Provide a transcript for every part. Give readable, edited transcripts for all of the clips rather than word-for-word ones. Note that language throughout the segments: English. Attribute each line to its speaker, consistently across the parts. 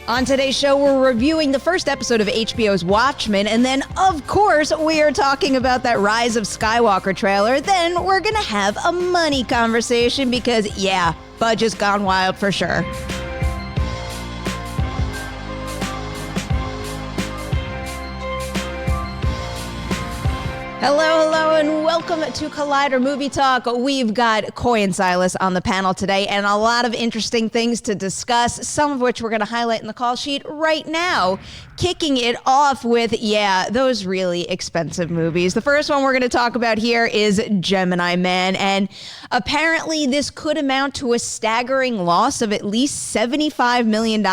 Speaker 1: On today's show, we're reviewing the first episode of HBO's Watchmen, and then, of course, we are talking about that Rise of Skywalker trailer. Then we're gonna have a money conversation because, yeah, budget's gone wild for sure. Hello, and welcome to Collider Movie Talk. We've got Coy and Silas on the panel today, and a lot of interesting things to discuss, some of which we're going to highlight in the call sheet right now. Kicking it off with, those really expensive movies. The first one we're going to talk about here is Gemini Man, and apparently this could amount to a staggering loss of at least $75 million.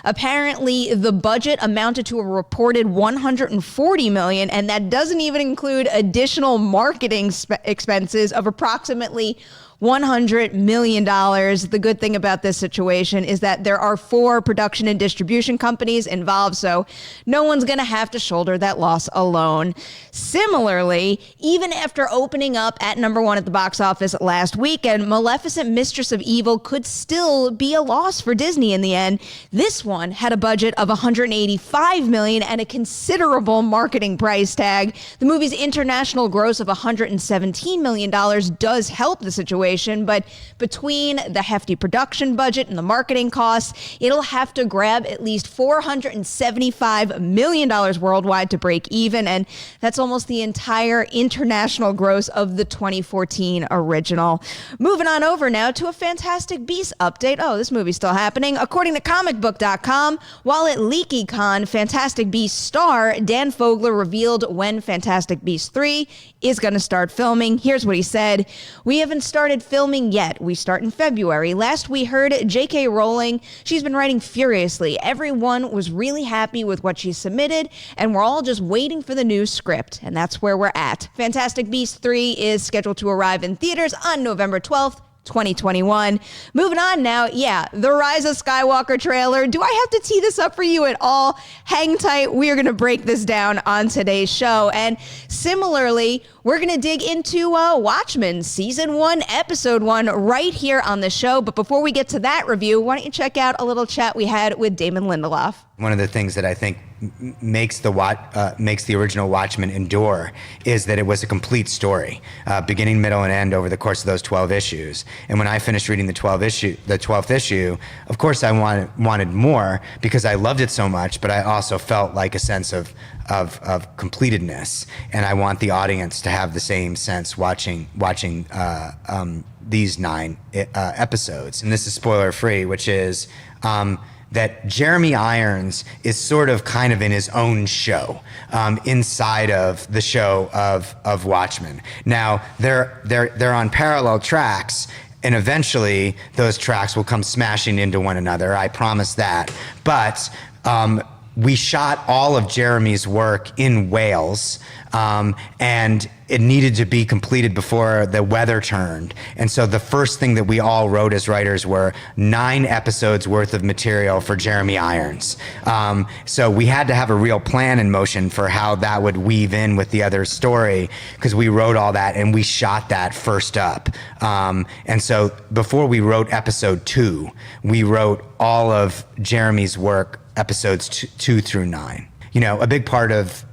Speaker 1: Apparently the budget amounted to a reported $140 million, and that doesn't even include additional marketing expenses of approximately $100 million. The good thing about this situation is that there are 4 production and distribution companies involved, so no one's going to have to shoulder that loss alone. Similarly, even after opening up at number 1 at the box office last weekend, Maleficent Mistress of Evil could still be a loss for Disney in the end. This one had a budget of $185 million and a considerable marketing price tag. The movie's international gross of $117 million does help the situation, but between the hefty production budget and the marketing costs, it'll have to grab at least $475 million worldwide to break even, and that's almost the entire international gross of the 2014 original. Moving on over now to a Fantastic Beasts update. Oh, this movie's still happening. According to comicbook.com, while at LeakyCon, Fantastic Beasts star Dan Fogler revealed when Fantastic Beasts 3 is going to start filming. Here's what he said. "We haven't started filming yet. We start in February. Last we heard, J.K. Rowling, she's been writing furiously. Everyone was really happy with what she submitted, and we're all just waiting for the new script." And that's where we're at. Fantastic Beasts 3 is scheduled to arrive in theaters on November 12th. 2021. Moving on now, the Rise of Skywalker trailer. Do I have to tee this up for you at all? Hang tight. We are going to break this down on today's show. And similarly, we're going to dig into Watchmen Season 1, Episode 1 right here on the show. But before we get to that review, why don't you check out a little chat we had with Damon Lindelof.
Speaker 2: One of the things that I think makes the original Watchmen endure is that it was a complete story, beginning, middle, and end over the course of those 12 issues. And when I finished reading the 12th issue, of course I wanted more because I loved it so much, but I also felt like a sense of completedness, and I want the audience to have the same sense watching these 9 episodes. And this is spoiler free, which is that Jeremy Irons is sort of kind of in his own show inside of the show of Watchmen. Now they're on parallel tracks, and eventually those tracks will come smashing into one another. I promise that. But we shot all of Jeremy's work in Wales, and it needed to be completed before the weather turned. And so the first thing that we all wrote as writers were 9 episodes worth of material for Jeremy Irons. So we had to have a real plan in motion for how that would weave in with the other story, because we wrote all that and we shot that first up. And so before we wrote episode 2, we wrote all of Jeremy's work, episodes 2 through 9. You know, a big part of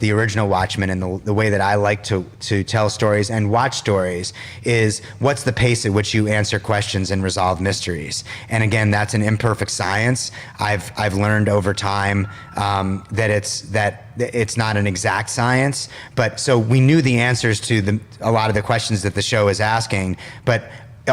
Speaker 2: the original Watchmen and the way that I like to tell stories and watch stories is what's the pace at which you answer questions and resolve mysteries. And again, that's an imperfect science. I've learned over time that it's not an exact science. But so we knew the answers to a lot of the questions that the show is asking, but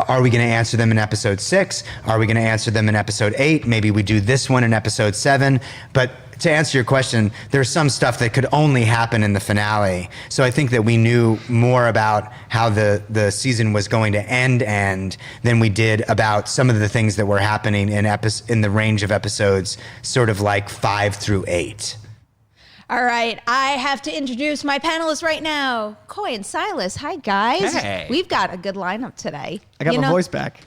Speaker 2: are we going to answer them in episode 6? Are we going to answer them in episode 8? Maybe we do this one in episode 7. But to answer your question, there's some stuff that could only happen in the finale. So I think that we knew more about how the season was going to end than we did about some of the things that were happening in the range of episodes, sort of like 5 through 8.
Speaker 1: All right, I have to introduce my panelists right now. Coy and Silas. Hi, guys.
Speaker 3: Hey.
Speaker 1: We've got a good lineup today.
Speaker 3: I got my voice back.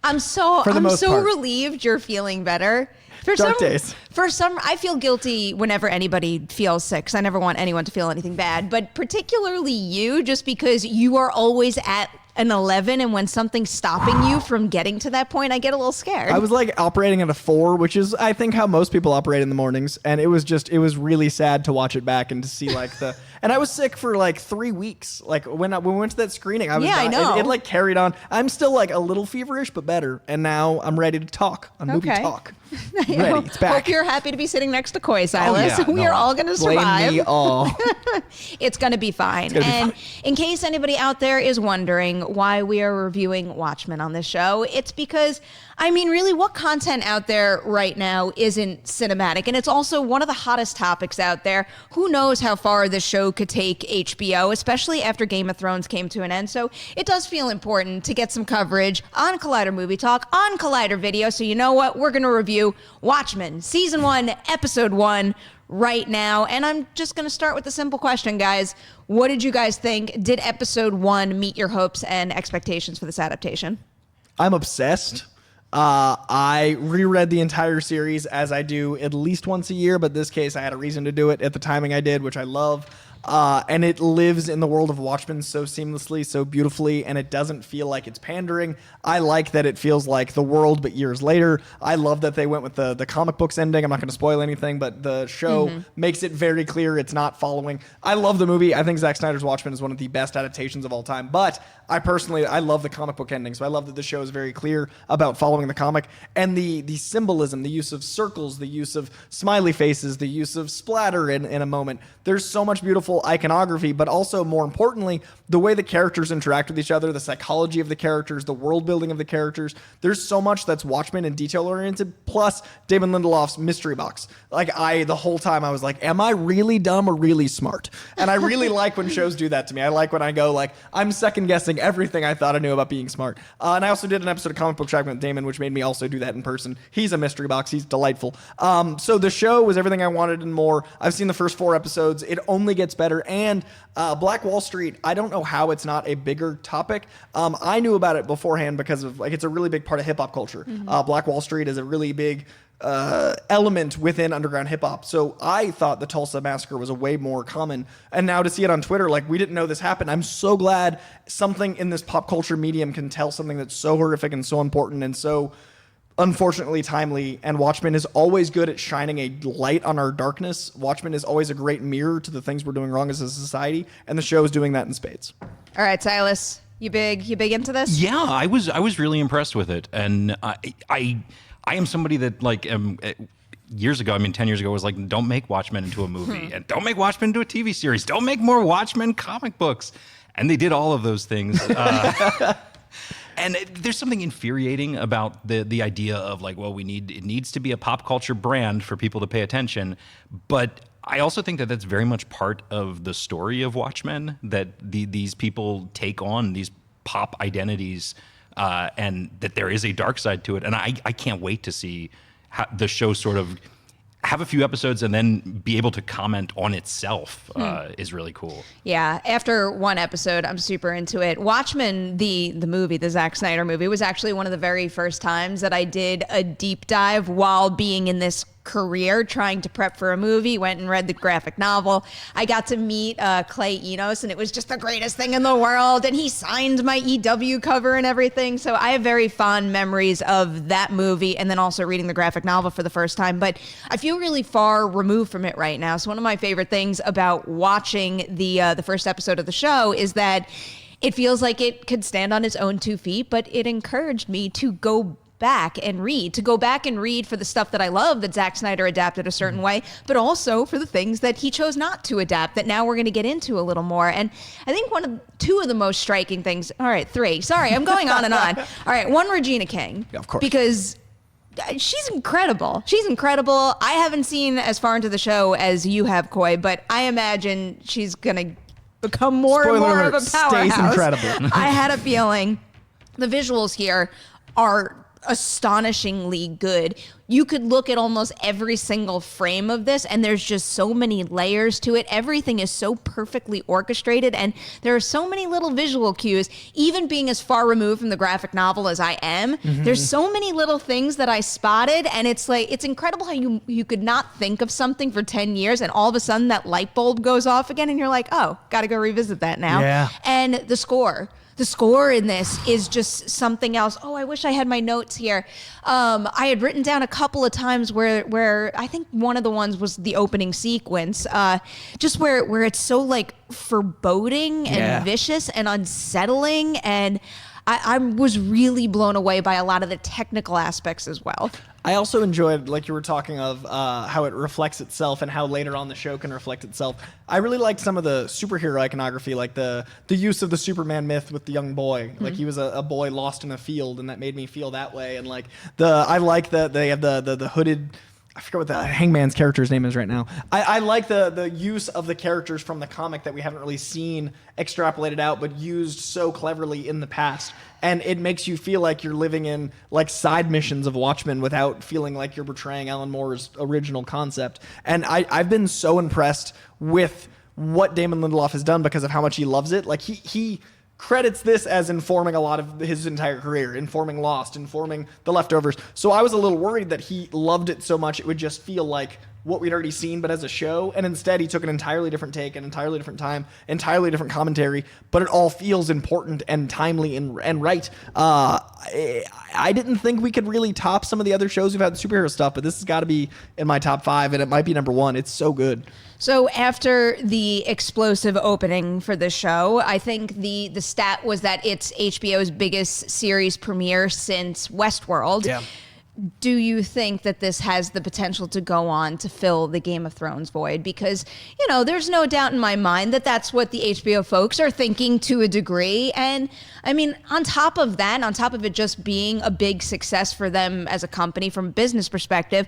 Speaker 1: I'm so
Speaker 3: part.
Speaker 1: relieved you're feeling better.
Speaker 3: Dark days.
Speaker 1: I feel guilty whenever anybody feels sick, because I never want anyone to feel anything bad, but particularly you, just because you are always at an 11, and when something's stopping you from getting to that point, I get a little scared.
Speaker 3: I was like operating at a 4, which is I think how most people operate in the mornings, and it was really sad to watch it back and to see like the. And I was sick for like 3 weeks. Like when we went to that screening, I was
Speaker 1: I know.
Speaker 3: It like carried on. I'm still like a little feverish, but better. And now I'm ready to talk on Movie Talk. Ready, it's back.
Speaker 1: Hope you're happy to be sitting next to Coy, Silas. We are all going to
Speaker 3: Blame
Speaker 1: survive.
Speaker 3: me all.
Speaker 1: It's going to be fine. And in case anybody out there is wondering why we are reviewing Watchmen on this show, it's because, I mean, really, what content out there right now isn't cinematic? And it's also one of the hottest topics out there. Who knows how far this show could take HBO, especially after Game of Thrones came to an end. So it does feel important to get some coverage on Collider Movie Talk, on Collider Video. So you know what? We're going to review Watchmen, Season 1, Episode 1, right now. And I'm just going to start with the simple question, guys. What did you guys think? Did Episode 1 meet your hopes and expectations for this adaptation?
Speaker 3: I'm obsessed. I reread the entire series as I do at least once a year, but this case I had a reason to do it at the timing I did, which I love. And it lives in the world of Watchmen so seamlessly, so beautifully, and it doesn't feel like it's pandering. I like that it feels like the world, but years later. I love that they went with the comic books ending. I'm not going to spoil anything, but the show makes it very clear it's not following. I love the movie. I think Zack Snyder's Watchmen is one of the best adaptations of all time, but I love the comic book ending, so I love that the show is very clear about following the comic, and the symbolism, the use of circles, the use of smiley faces, the use of splatter in a moment. There's so much beautiful iconography, but also more importantly, the way the characters interact with each other, the psychology of the characters, the world building of the characters. There's so much that's Watchmen and detail oriented, plus Damon Lindelof's mystery box. Like the whole time I was like, am I really dumb or really smart? And I really like when shows do that to me. I like when I go like, I'm second guessing everything I thought I knew about being smart. And I also did an episode of Comic Book Chat with Damon, which made me also do that in person. He's a mystery box. He's delightful. So the show was everything I wanted and more. I've seen the first 4 episodes. It only gets better. And Black Wall Street, I don't know how it's not a bigger topic. I knew about it beforehand because of it's a really big part of hip hop culture. Black Wall Street is a really big element within underground hip hop. So I thought the Tulsa Massacre was a way more common. And now to see it on Twitter, like we didn't know this happened. I'm so glad something in this pop culture medium can tell something that's so horrific and so important and so unfortunately timely. And Watchmen is always good at shining a light on our darkness. Watchmen is always a great mirror to the things we're doing wrong as a society. And the show is doing that in spades.
Speaker 1: All right, Silas, you big into this?
Speaker 4: Yeah, I was really impressed with it. And I am somebody that years ago, 10 years ago, was like, don't make Watchmen into a movie and don't make Watchmen into a TV series. Don't make more Watchmen comic books. And they did all of those things. And there's something infuriating about the idea of like, well, it needs to be a pop culture brand for people to pay attention. But I also think that that's very much part of the story of Watchmen, that these people take on these pop identities and that there is a dark side to it. And I can't wait to see how the show sort of have a few episodes and then be able to comment on itself is really cool.
Speaker 1: Yeah, after 1 episode, I'm super into it. Watchmen, the movie, the Zack Snyder movie, was actually one of the very first times that I did a deep dive while being in this career trying to prep for a movie. Went and read the graphic novel. I got to meet Clay Enos, and it was just the greatest thing in the world, and he signed my EW cover and everything. So I have very fond memories of that movie, and then also reading the graphic novel for the first time. But I feel really far removed from it right now. So one of my favorite things about watching the first episode of the show is that it feels like it could stand on its own 2 feet, but it encouraged me to go back and read for the stuff that I love that Zack Snyder adapted a certain way, but also for the things that he chose not to adapt that now we're going to get into a little more. And I think 2 of the most striking things, all right, 3, sorry, I'm going on and on. All right, 1, Regina King.
Speaker 3: Yeah, of course.
Speaker 1: Because she's incredible. I haven't seen as far into the show as you have, Coy, but I imagine she's going to become more and more of a powerhouse.
Speaker 3: Stays incredible.
Speaker 1: I had a feeling the visuals here are astonishingly good. You could look at almost every single frame of this and there's just so many layers to it. Everything is so perfectly orchestrated and there are so many little visual cues. Even being as far removed from the graphic novel as I am, there's so many little things that I spotted, and it's like, it's incredible how you could not think of something for 10 years and all of a sudden that light bulb goes off again and you're like, oh, gotta go revisit that now.
Speaker 3: Yeah.
Speaker 1: And the score. The score in this is just something else. Oh, I wish I had my notes here. I had written down a couple of times where I think one of the ones was the opening sequence, just where it's so like foreboding and vicious and unsettling, and I was really blown away by a lot of the technical aspects as well.
Speaker 3: I also enjoyed, like you were talking of, how it reflects itself and how later on the show can reflect itself. I really liked some of the superhero iconography, like the use of the Superman myth with the young boy. Mm-hmm. Like he was a boy lost in a field, and that made me feel that way. And like I like that they have the hooded. I forget what the Hangman's character's name is right now. I like the use of the characters from the comic that we haven't really seen extrapolated out, but used so cleverly in the past. And it makes you feel like you're living in like side missions of Watchmen without feeling like you're betraying Alan Moore's original concept. And I've been so impressed with what Damon Lindelof has done because of how much he loves it. Like he credits this as informing a lot of his entire career, informing Lost, informing The Leftovers. So I was a little worried that he loved it so much it would just feel like what we'd already seen, but as a show. And instead, he took an entirely different take, an entirely different time, entirely different commentary, but it all feels important and timely and right. I didn't think we could really top some of the other shows we've had superhero stuff, but this has got to be in my top 5, and it might be number 1. It's so good.
Speaker 1: So after the explosive opening for the show, I think the stat was that it's HBO's biggest series premiere since Westworld.
Speaker 3: Yeah.
Speaker 1: Do you think that this has the potential to go on to fill the Game of Thrones void? Because, you know, there's no doubt in my mind that that's what the HBO folks are thinking to a degree. And I mean, on top of that, on top of it just being a big success for them as a company from a business perspective,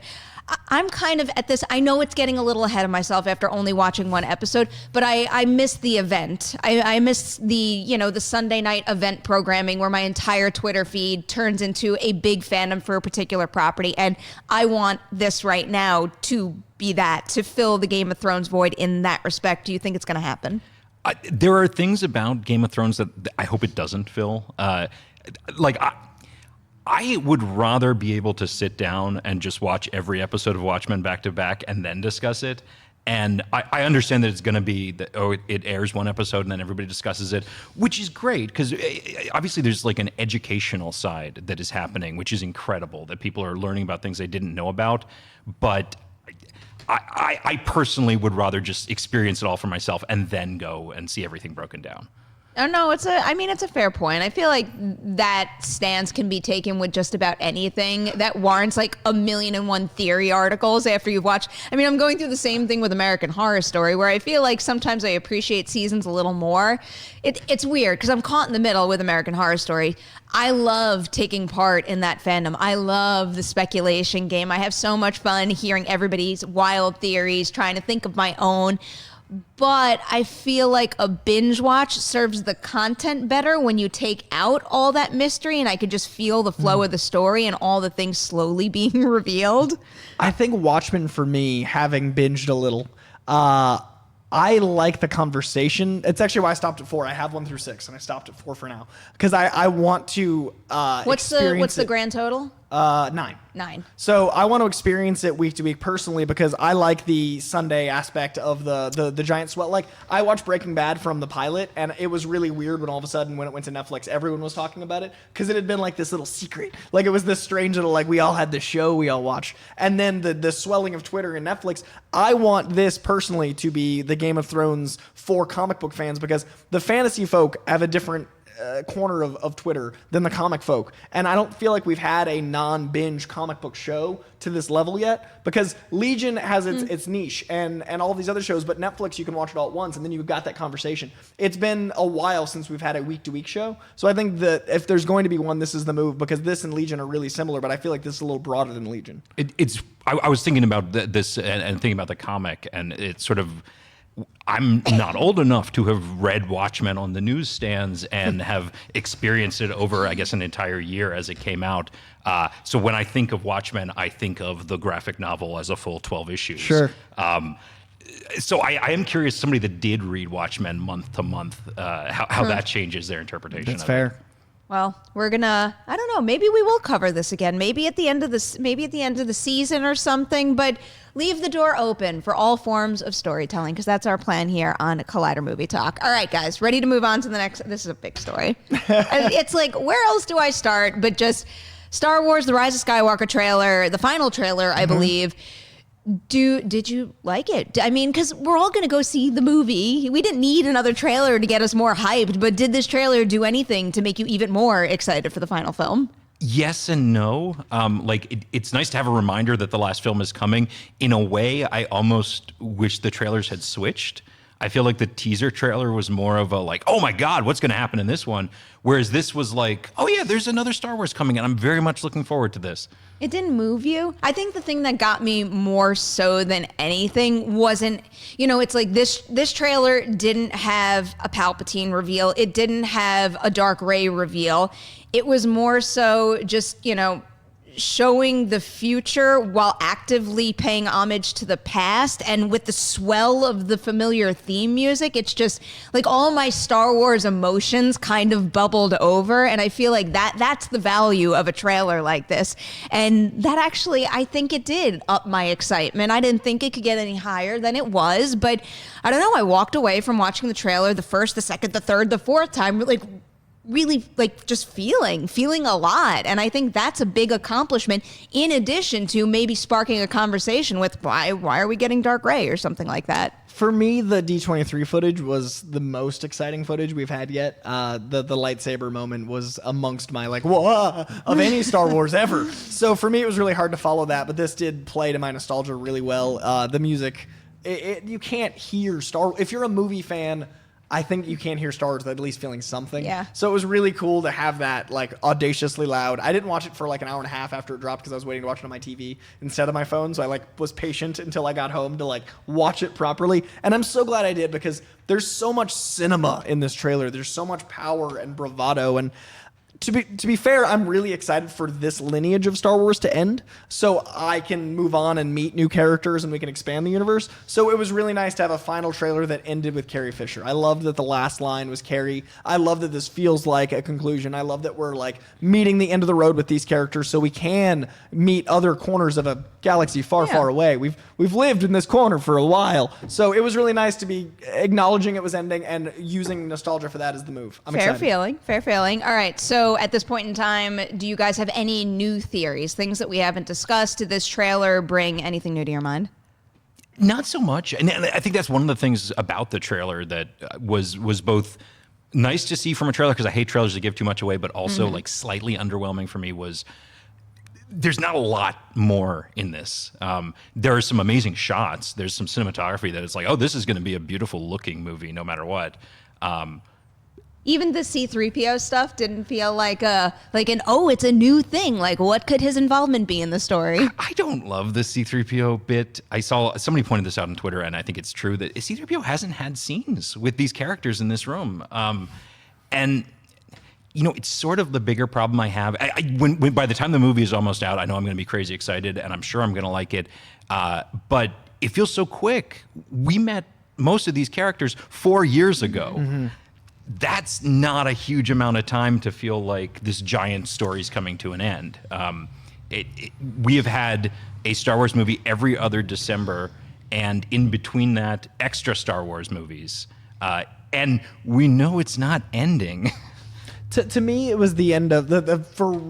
Speaker 1: I'm kind of at this, I know it's getting a little ahead of myself after only watching one episode, but I missed the event. I missed the Sunday night event programming where my entire Twitter feed turns into a big fandom for a particular property. And I want this right now to be that, to fill the Game of Thrones void in that respect. Do you think it's going to happen?
Speaker 4: There are things about Game of Thrones that I hope it doesn't fill. I would rather be able to sit down and just watch every episode of Watchmen back to back and then discuss it. And I understand that it's going to be that, it airs one episode and then everybody discusses it, which is great because obviously there's like an educational side that is happening, which is incredible, that people are learning about things they didn't know about. But I personally would rather just experience it all for myself and then go and see everything broken down.
Speaker 1: Oh, no, it's a fair point. I feel like that stance can be taken with just about anything that warrants like 1,000,001 theory articles after you've watched. I mean, I'm going through the same thing with American Horror Story, where I feel like sometimes I appreciate seasons a little more. It's weird because I'm caught in the middle with American Horror Story. I love taking part in that fandom. I love the speculation game. I have so much fun hearing everybody's wild theories, trying to think of my own. But I feel like a binge watch serves the content better when you take out all that mystery and I could just feel the flow of the story and all the things slowly being revealed.
Speaker 3: I think Watchmen, for me, having binged a little, I like the conversation. It's actually why I stopped at 4. I have 1 through 6, and I stopped at 4 for now because I want to
Speaker 1: what's the grand total?
Speaker 3: 9.
Speaker 1: 9.
Speaker 3: So I want to experience it week to week personally because I like the Sunday aspect of the giant swell. Like I watched Breaking Bad from the pilot, and it was really weird when all of a sudden when it went to Netflix, everyone was talking about it because it had been like this little secret. Like it was this strange little like we all had this show we all watched, and then the swelling of Twitter and Netflix. I want this personally to be the Game of Thrones for comic book fans because the fantasy folk have a different corner of Twitter than the comic folk. And I don't feel like we've had a non-binge comic book show to this level yet because Legion has its niche and all these other shows, but Netflix, you can watch it all at once and then you've got that conversation. It's been a while since we've had a week-to-week show. So I think that if there's going to be one, this is the move because this and Legion are really similar, but I feel like this is a little broader than Legion.
Speaker 4: I was thinking about this and thinking about the comic, and it's sort of, I'm not old enough to have read Watchmen on the newsstands and have experienced it over, I guess, an entire year as it came out. So when I think of Watchmen, I think of the graphic novel as a full 12 issues.
Speaker 3: Sure.
Speaker 4: So I am curious, somebody that did read Watchmen month to month, how that changes their interpretation.
Speaker 3: That's fair.
Speaker 1: Well, we're gonna, I don't know, maybe we will cover this again. Maybe at the end of the season or something, but leave the door open for all forms of storytelling, because that's our plan here on Collider Movie Talk. All right, guys, ready to move on to the next. This is a big story. It's like, where else do I start but just Star Wars: The Rise of Skywalker trailer, the final trailer, I believe. Did you like it? I mean, because we're all going to go see the movie. We didn't need another trailer to get us more hyped, but did this trailer do anything to make you even more excited for the final film?
Speaker 4: Yes and no. It's nice to have a reminder that the last film is coming. In a way, I almost wish the trailers had switched. I feel like the teaser trailer was more of a like, oh my God, what's going to happen in this one? Whereas this was like, oh yeah, there's another Star Wars coming, and I'm very much looking forward to this.
Speaker 1: It didn't move you. I think the thing that got me more so than anything wasn't, it's like this trailer didn't have a Palpatine reveal. It didn't have a Dark Rey reveal. It was more so just, showing the future while actively paying homage to the past. And with the swell of the familiar theme music, it's just like all my Star Wars emotions kind of bubbled over. And I feel like that's the value of a trailer like this. And that actually, I think it did up my excitement. I didn't think it could get any higher than it was, but I don't know. I walked away from watching the trailer the first, the second, the third, the fourth time, really like just feeling a lot. And I think that's a big accomplishment, in addition to maybe sparking a conversation with why are we getting Dark Rey or something like that.
Speaker 3: For me, the D23 footage was the most exciting footage we've had yet. The lightsaber moment was amongst my whoa of any Star Wars ever. So for me, it was really hard to follow that, but this did play to my nostalgia really well. The music, you can't hear if you're a movie fan, I think you can't hear Star Wars without at least feeling something.
Speaker 1: Yeah.
Speaker 3: So it was really cool to have that audaciously loud. I didn't watch it for an hour and a half after it dropped because I was waiting to watch it on my TV instead of my phone. So I was patient until I got home to watch it properly. And I'm so glad I did, because there's so much cinema in this trailer. There's so much power and bravado. And to be fair, I'm really excited for this lineage of Star Wars to end, so I can move on and meet new characters and we can expand the universe. So it was really nice to have a final trailer that ended with Carrie Fisher. I love that the last line was Carrie. I love that this feels like a conclusion. I love that we're meeting the end of the road with these characters, so we can meet other corners of a galaxy far, far away. We've lived in this corner for a while, so it was really nice to be acknowledging it was ending and using nostalgia for that as the move. I'm excited.
Speaker 1: Fair feeling. All right, so at this point in time, do you guys have any new theories, things that we haven't discussed? Did this trailer bring anything new to your mind?
Speaker 4: Not so much. And I think that's one of the things about the trailer that was both nice to see from a trailer, because I hate trailers that give too much away, but also slightly underwhelming for me was there's not a lot more in this. There are some amazing shots. There's some cinematography that it's this is going to be a beautiful looking movie no matter what.
Speaker 1: Even the C-3PO stuff didn't feel it's a new thing. What could his involvement be in the story?
Speaker 4: I don't love the C-3PO bit. I saw somebody pointed this out on Twitter, and I think it's true that C-3PO hasn't had scenes with these characters in this room. And it's sort of the bigger problem I have. When by the time the movie is almost out, I know I'm going to be crazy excited, and I'm sure I'm going to like it. But it feels so quick. We met most of these characters 4 years ago. Mm-hmm. That's not a huge amount of time to feel like this giant story's coming to an end. We have had a Star Wars movie every other December, and in between that, extra Star Wars movies. And we know it's not ending.
Speaker 3: To me, it was the end of for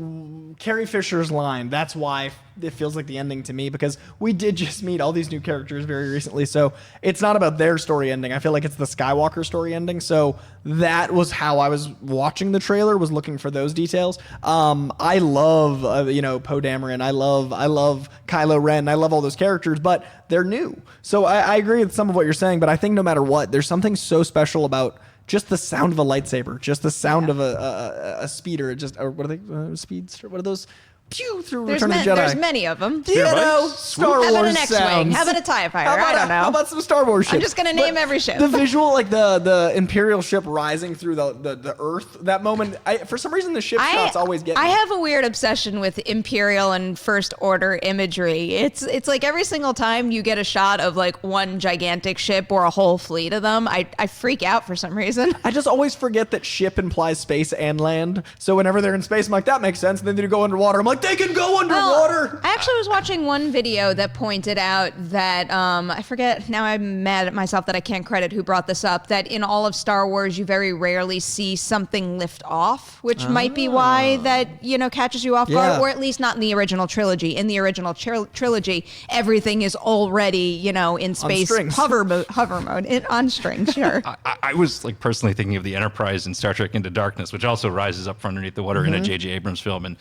Speaker 3: Carrie Fisher's line. That's why it feels like the ending to me, because we did just meet all these new characters very recently. So it's not about their story ending. I feel like it's the Skywalker story ending. So that was how I was watching the trailer, was looking for those details. I love Poe Dameron. I love Kylo Ren. I love all those characters, but they're new. So I agree with some of what you're saying, but I think no matter what, there's something so special about just the sound of a lightsaber, just the sound of a speeder, or what are they? Speedster? What are those? pew through
Speaker 1: There's,
Speaker 3: Return of the Jedi.
Speaker 1: there's many of them.
Speaker 3: You know,
Speaker 4: bikes.
Speaker 3: Star
Speaker 1: How
Speaker 3: Wars
Speaker 1: about an X-Wing?
Speaker 3: sounds.
Speaker 1: How about a TIE fighter? I don't know.
Speaker 3: How about some Star Wars ships?
Speaker 1: I'm just going to name every ship.
Speaker 3: The visual, like the Imperial ship rising through the Earth, that moment, for some reason the ship shots always get me.
Speaker 1: I have a weird obsession with Imperial and First Order imagery. It's like every single time you get a shot of like one gigantic ship or a whole fleet of them, I freak out for some reason.
Speaker 3: I just always forget that ship implies space and land. So whenever they're in space, I'm like, that makes sense. And then they go underwater. I'm like, they can go underwater.
Speaker 1: I actually was watching one video that pointed out that, I forget, now I'm mad at myself that I can't credit who brought this up, that in all of Star Wars, you very rarely see something lift off, which might be why that, catches you off guard, or at least not in the original trilogy. In the original trilogy, everything is already, in space, hover mode, on strings, sure.
Speaker 4: I was like personally thinking of the Enterprise in Star Trek Into Darkness, which also rises up from underneath the water in a J.J. Abrams film, and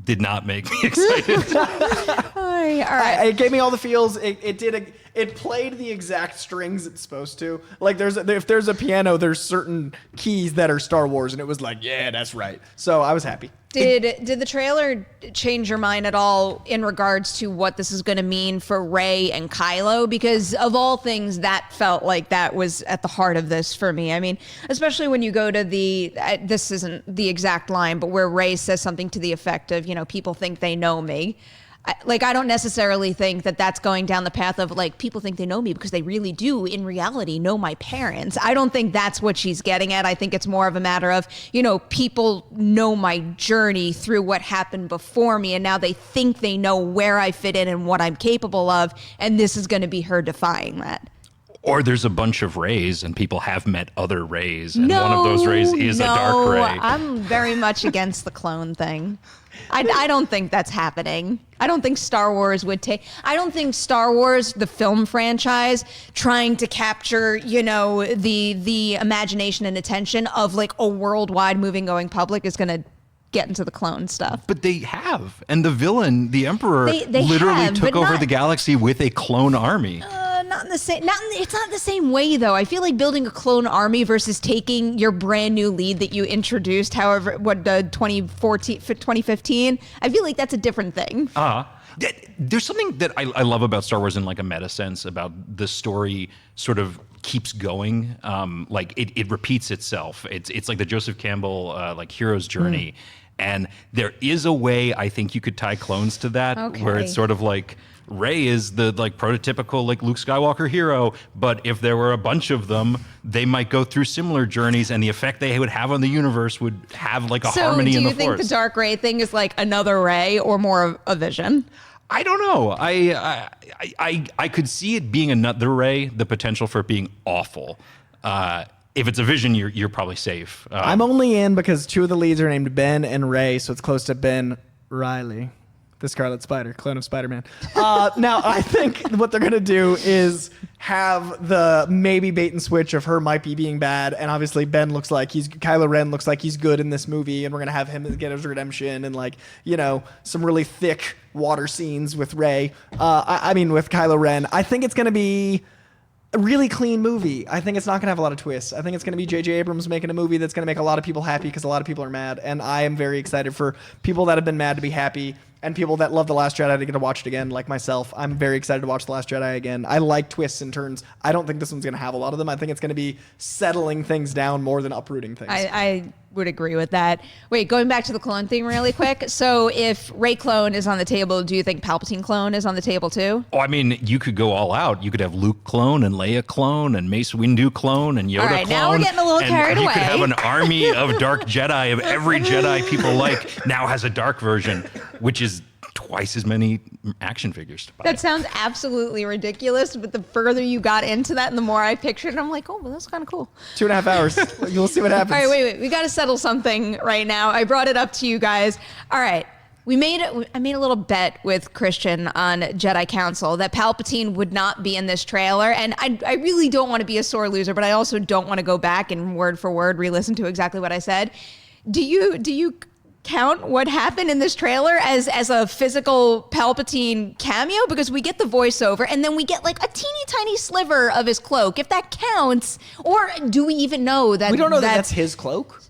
Speaker 4: did not make me excited.
Speaker 1: All right.
Speaker 3: It gave me all the feels. It played the exact strings it's supposed to. Like if there's a piano, there's certain keys that are Star Wars, and it was like, yeah, that's right. So I was happy.
Speaker 1: Did the trailer change your mind at all in regards to what this is going to mean for Rey and Kylo? Because of all things, that felt like that was at the heart of this for me. I mean, especially when you go to this isn't the exact line, but where Rey says something to the effect of, people think they know me. I don't necessarily think that that's going down the path of like people think they know me because they really do in reality know my parents. I don't think that's what she's getting at. I think it's more of a matter of, people know my journey through what happened before me, and now they think they know where I fit in and what I'm capable of, and this is going to be her defying that.
Speaker 4: Or there's a bunch of Reys, and people have met other Reys, and one of those Reys is a dark Rey.
Speaker 1: I'm very much against the clone thing. I don't think that's happening. I don't think Star Wars would take... I don't think Star Wars, the film franchise, trying to capture, the imagination and attention of like a worldwide moving going public is going to get into the clone stuff.
Speaker 4: But they have. And the villain, the Emperor,
Speaker 1: they
Speaker 4: literally
Speaker 1: have,
Speaker 4: took over the galaxy with a clone army.
Speaker 1: Not in the same. It's not the same way though. I feel like building a clone army versus taking your brand new lead that you introduced, 2015. I feel like that's a different thing.
Speaker 4: There's something that I love about Star Wars in like a meta sense about the story sort of keeps going. Like it repeats itself. It's like the Joseph Campbell like hero's journey. And there is a way I think you could tie clones to that, where it's sort of like Rey is the like prototypical like Luke Skywalker hero, but if there were a bunch of them, they might go through similar journeys, and the effect they would have on the universe would have like a harmony in the Force.
Speaker 1: So do you think the Dark Rey thing is like another Rey or more of a Vision?
Speaker 4: I don't know. I could see it being another Rey, the potential for it being awful. If it's a Vision, you're probably safe.
Speaker 3: I'm only in because two of the leads are named Ben and Rey, so it's close to Ben Reilly, the Scarlet Spider, clone of Spider-Man. Now, I think what they're going to do is have the maybe bait and switch of her might be being bad, and obviously Kylo Ren looks like he's good in this movie, and we're going to have him get his redemption and some really thick water scenes with Rey. With Kylo Ren. I think it's going to be a really clean movie. I think it's not going to have a lot of twists. I think it's going to be J.J. Abrams making a movie that's going to make a lot of people happy because a lot of people are mad. And I am very excited for people that have been mad to be happy and people that love The Last Jedi to get to watch it again, like myself. I'm very excited to watch The Last Jedi again. I like twists and turns. I don't think this one's going to have a lot of them. I think it's going to be settling things down more than uprooting things.
Speaker 1: I would agree with that. Wait, going back to the clone thing really quick. So if Rey clone is on the table, do you think Palpatine clone is on the table too?
Speaker 4: Oh, I mean, you could go all out. You could have Luke clone and Leia clone and Mace Windu clone and Yoda
Speaker 1: all right,
Speaker 4: clone.
Speaker 1: Now we're getting a little carried away.
Speaker 4: You could have an army of dark Jedi of every Jedi people like now has a dark version, which is twice as many action figures to buy.
Speaker 1: That sounds absolutely ridiculous, but the further you got into that and the more I pictured it, I'm like, oh, well, that's kind of cool.
Speaker 3: 2.5 hours. We'll see what happens.
Speaker 1: All right, wait. We got to settle something right now. I brought it up to you guys. All right. I made a little bet with Christian on Jedi Council that Palpatine would not be in this trailer. And I really don't want to be a sore loser, but I also don't want to go back and word for word re-listen to exactly what I said. Do you count what happened in this trailer as a physical Palpatine cameo? Because we get the voiceover and then we get like a teeny tiny sliver of his cloak, if that counts. Or do we even know that?
Speaker 3: We don't know that that's his cloak.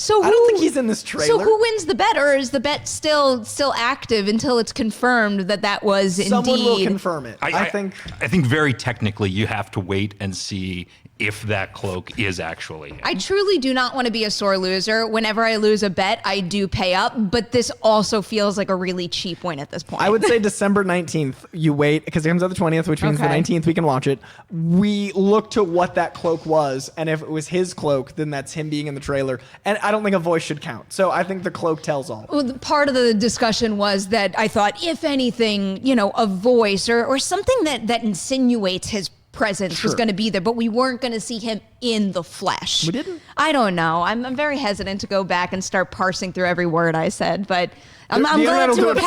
Speaker 1: So
Speaker 3: I don't think he's in this trailer.
Speaker 1: So who wins the bet, or is the bet still active until it's confirmed that was indeed?
Speaker 3: Someone will confirm it. I think
Speaker 4: very technically you have to wait and see if that cloak is actually him.
Speaker 1: I truly do not want to be a sore loser. Whenever I lose a bet, I do pay up, but this also feels like a really cheap win at this point.
Speaker 3: I would say December 19th, you wait, because it comes out the 20th, which means the 19th we can watch it. We look to what that cloak was, and if it was his cloak, then that's him being in the trailer. And I don't think a voice should count. So I think the cloak tells all.
Speaker 1: Well, part of the discussion was that I thought, if anything, a voice or something that insinuates his presence was going to be there, but we weren't going to see him in the flesh.
Speaker 3: We didn't?
Speaker 1: I don't know. I'm very hesitant to go back and start parsing through every word I said, but I'm glad to have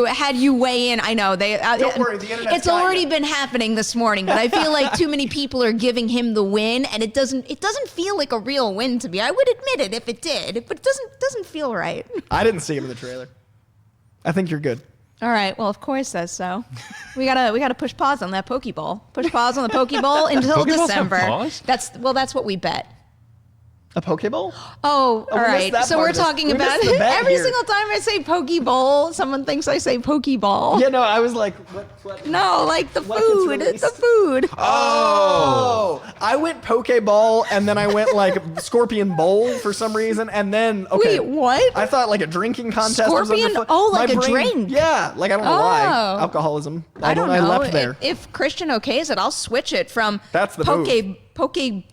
Speaker 1: had you weigh in. I know
Speaker 3: Don't worry, the internet's
Speaker 1: it's already been happening this morning, but I feel like too many people are giving him the win, and it doesn't feel like a real win to me. I would admit it if it did, but it doesn't feel right.
Speaker 3: I didn't see him in the trailer. I think you're good.
Speaker 1: All right. Well, of course says so. We gotta push pause on that Pokeball. Push pause on the Pokeball until
Speaker 4: Pokeballs
Speaker 1: December.
Speaker 4: have pause?
Speaker 1: That's what we bet.
Speaker 3: A Pokeball?
Speaker 1: Oh, all right. So we're talking about every
Speaker 3: here.
Speaker 1: single time I say Pokeball, someone thinks I say Pokeball.
Speaker 3: Yeah, no, I was like, what?
Speaker 1: No, like the
Speaker 3: Like it's
Speaker 1: food.
Speaker 3: released.
Speaker 1: The food.
Speaker 3: Oh, I went Pokeball, and then I went like Scorpion Bowl for some reason, and then
Speaker 1: Wait, what?
Speaker 3: I thought like a drinking contest.
Speaker 1: Scorpion?
Speaker 3: Was
Speaker 1: Oh, like
Speaker 3: My
Speaker 1: a
Speaker 3: brain,
Speaker 1: drink.
Speaker 3: Yeah, like I don't know why.
Speaker 1: Oh.
Speaker 3: Alcoholism.
Speaker 1: I don't know.
Speaker 3: I left there.
Speaker 1: If Christian okays it, I'll switch it from
Speaker 3: That's the
Speaker 1: Poke
Speaker 3: Scorpion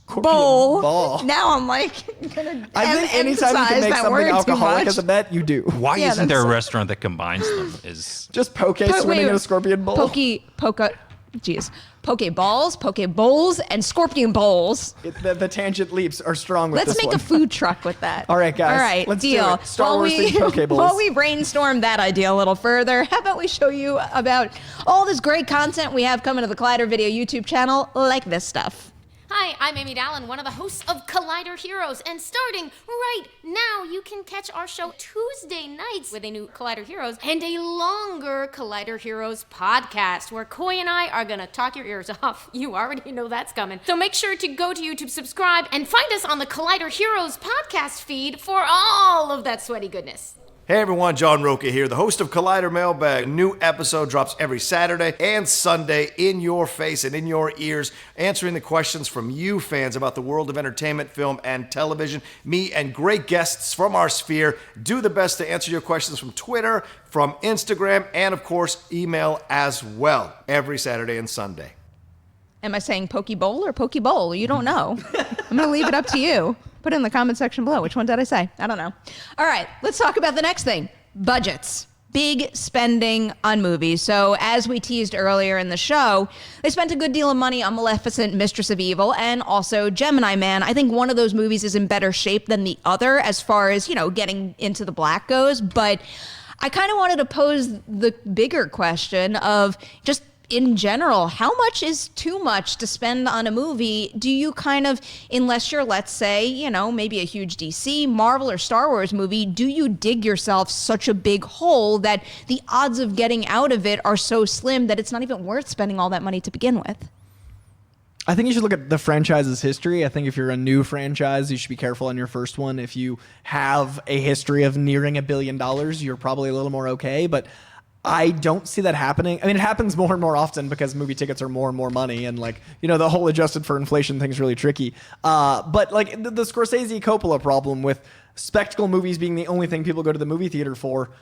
Speaker 1: Bowl.
Speaker 3: Ball.
Speaker 1: Now I'm like gonna
Speaker 3: I think anytime you can make something alcoholic as a bet, you do.
Speaker 4: Why
Speaker 1: Yeah,
Speaker 4: isn't there a
Speaker 1: that's-
Speaker 4: restaurant that combines them? Is
Speaker 3: Just swimming in a Scorpion Bowl.
Speaker 1: Pokeballs, Pokebowls, and Scorpion Bowls.
Speaker 3: The tangent leaps are strong with
Speaker 1: Let's
Speaker 3: this
Speaker 1: make
Speaker 3: one.
Speaker 1: a food truck with that.
Speaker 3: All right, guys.
Speaker 1: All right,
Speaker 3: let's
Speaker 1: deal.
Speaker 3: do it. Star Wars themed Pokeballs.
Speaker 1: While we brainstorm that idea a little further, how about we show you about all this great content we have coming to the Collider Video YouTube channel, like this stuff.
Speaker 5: Hi, I'm Amy Dallin, one of the hosts of Collider Heroes, and starting right now, you can catch our show Tuesday nights with a new Collider Heroes and a longer Collider Heroes podcast, where Coy and I are gonna talk your ears off. You already know that's coming. So make sure to go to YouTube, subscribe, and find us on the Collider Heroes podcast feed for all of that sweaty goodness.
Speaker 6: Hey everyone, John Roca here, the host of Collider Mailbag. A new episode drops every Saturday and Sunday in your face and in your ears, answering the questions from you fans about the world of entertainment, film, and television. Me and great guests from our sphere do the best to answer your questions from Twitter, from Instagram, and of course, email as well, every Saturday and Sunday.
Speaker 1: Am I saying Pokeball or Pokeball? You don't know. I'm going to leave it up to you. Put it in the comment section below. Which one did I say? I don't know. All right, let's talk about the next thing. Budgets. Big spending on movies. So as we teased earlier in the show, they spent a good deal of money on Maleficent, Mistress of Evil, and also Gemini Man. I think one of those movies is in better shape than the other as far as, getting into the black goes. But I kind of wanted to pose the bigger question of just in general, how much is too much to spend on a movie? Do you kind of, unless you're, let's say, maybe a huge DC, Marvel, or Star Wars movie, do you dig yourself such a big hole that the odds of getting out of it are so slim that it's not even worth spending all that money to begin with?
Speaker 3: I think you should look at the franchise's history. I think if you're a new franchise, you should be careful on your first one. If you have a history of nearing $1 billion, you're probably a little more okay, but I don't see that happening. I mean, it happens more and more often because movie tickets are more and more money, and the whole adjusted for inflation thing is really tricky. But the Scorsese Coppola problem with spectacle movies being the only thing people go to the movie theater for,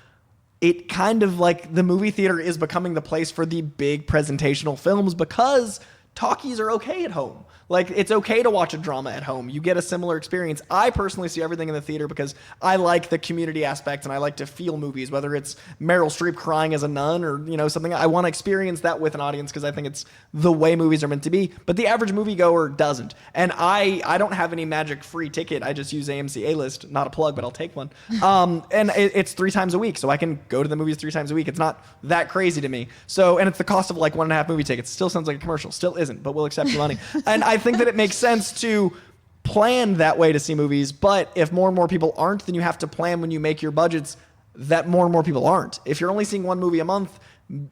Speaker 3: it kind of the movie theater is becoming the place for the big presentational films because talkies are okay at home. It's okay to watch a drama at home. You get a similar experience. I personally see everything in the theater because I like the community aspect and I like to feel movies, whether it's Meryl Streep crying as a nun or, something. I want to experience that with an audience because I think it's the way movies are meant to be. But the average moviegoer doesn't. And I don't have any magic free ticket. I just use AMC A-List. Not a plug, but I'll take one. And it's 3 times a week. So I can go to the movies 3 times a week. It's not that crazy to me. So, and it's the cost of 1.5 movie tickets. Still sounds like a commercial. Still isn't, but we'll accept your money. And I think that it makes sense to plan that way to see movies, but if more and more people aren't, then you have to plan when you make your budgets that more and more people aren't. If you're only seeing one movie a month,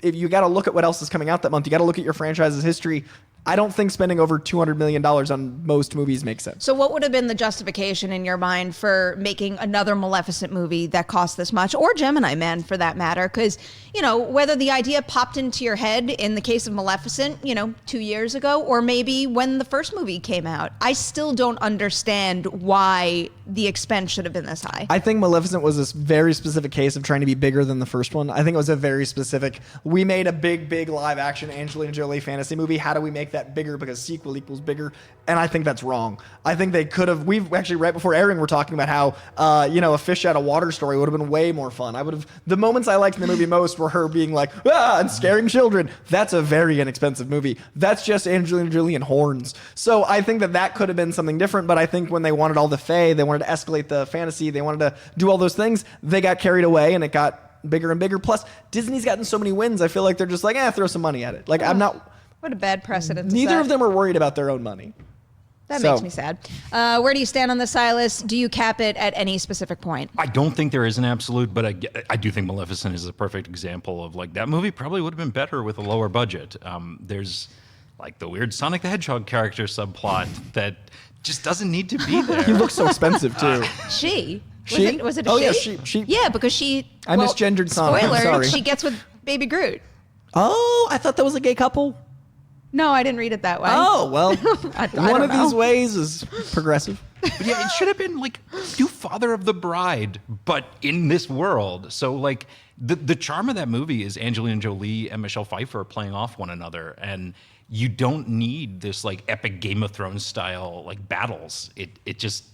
Speaker 3: if you got to look at what else is coming out that month, you got to look at your franchise's history. I don't think spending over $200 million on most movies makes sense.
Speaker 1: So what would have been the justification in your mind for making another Maleficent movie that cost this much, or Gemini Man for that matter? Because, whether the idea popped into your head in the case of Maleficent, 2 years ago, or maybe when the first movie came out, I still don't understand why the expense should have been this high.
Speaker 3: I think Maleficent was this very specific case of trying to be bigger than the first one. I think it was a very specific, we made a big live action Angelina Jolie fantasy movie. How do we make that bigger because sequel equals bigger? And I think that's wrong. I think they could have, we've actually right before airing, we're talking about how, a fish out of water story would have been way more fun. The moments I liked in the movie most were her being like, and scaring children. That's a very inexpensive movie. That's just Angelina Jolie and horns. So I think that could have been something different, but I think when they wanted all the fae, they wanted to escalate the fantasy, they wanted to do all those things, they got carried away and it got bigger and bigger. Plus, Disney's gotten so many wins, I feel like they're just like, throw some money at it. Like, I'm not...
Speaker 1: What a bad precedent to
Speaker 3: Neither
Speaker 1: set.
Speaker 3: of them are worried about their own money.
Speaker 1: That makes me sad. Where do you stand on the Silas? Do you cap it at any specific point?
Speaker 4: I don't think there is an absolute, but I do think Maleficent is a perfect example of that movie probably would have been better with a lower budget. There's the weird Sonic the Hedgehog character subplot that just doesn't need to be there.
Speaker 3: He looks so expensive too.
Speaker 1: She?
Speaker 3: She?
Speaker 1: Was it a
Speaker 3: she?
Speaker 1: she?
Speaker 3: Yeah, she.
Speaker 1: Yeah, because she...
Speaker 3: I misgendered Sonic.
Speaker 1: Spoiler,
Speaker 3: I'm sorry.
Speaker 1: she gets with Baby Groot.
Speaker 3: Oh, I thought that was a gay couple.
Speaker 1: No, I didn't read it that way.
Speaker 3: Oh, well,
Speaker 1: I
Speaker 3: one
Speaker 1: don't
Speaker 3: of
Speaker 1: know.
Speaker 3: these ways is progressive.
Speaker 4: But yeah, it should have been do Father of the Bride, but in this world. So the charm of that movie is Angelina Jolie and Michelle Pfeiffer playing off one another, and you don't need this epic Game of Thrones style battles. It just,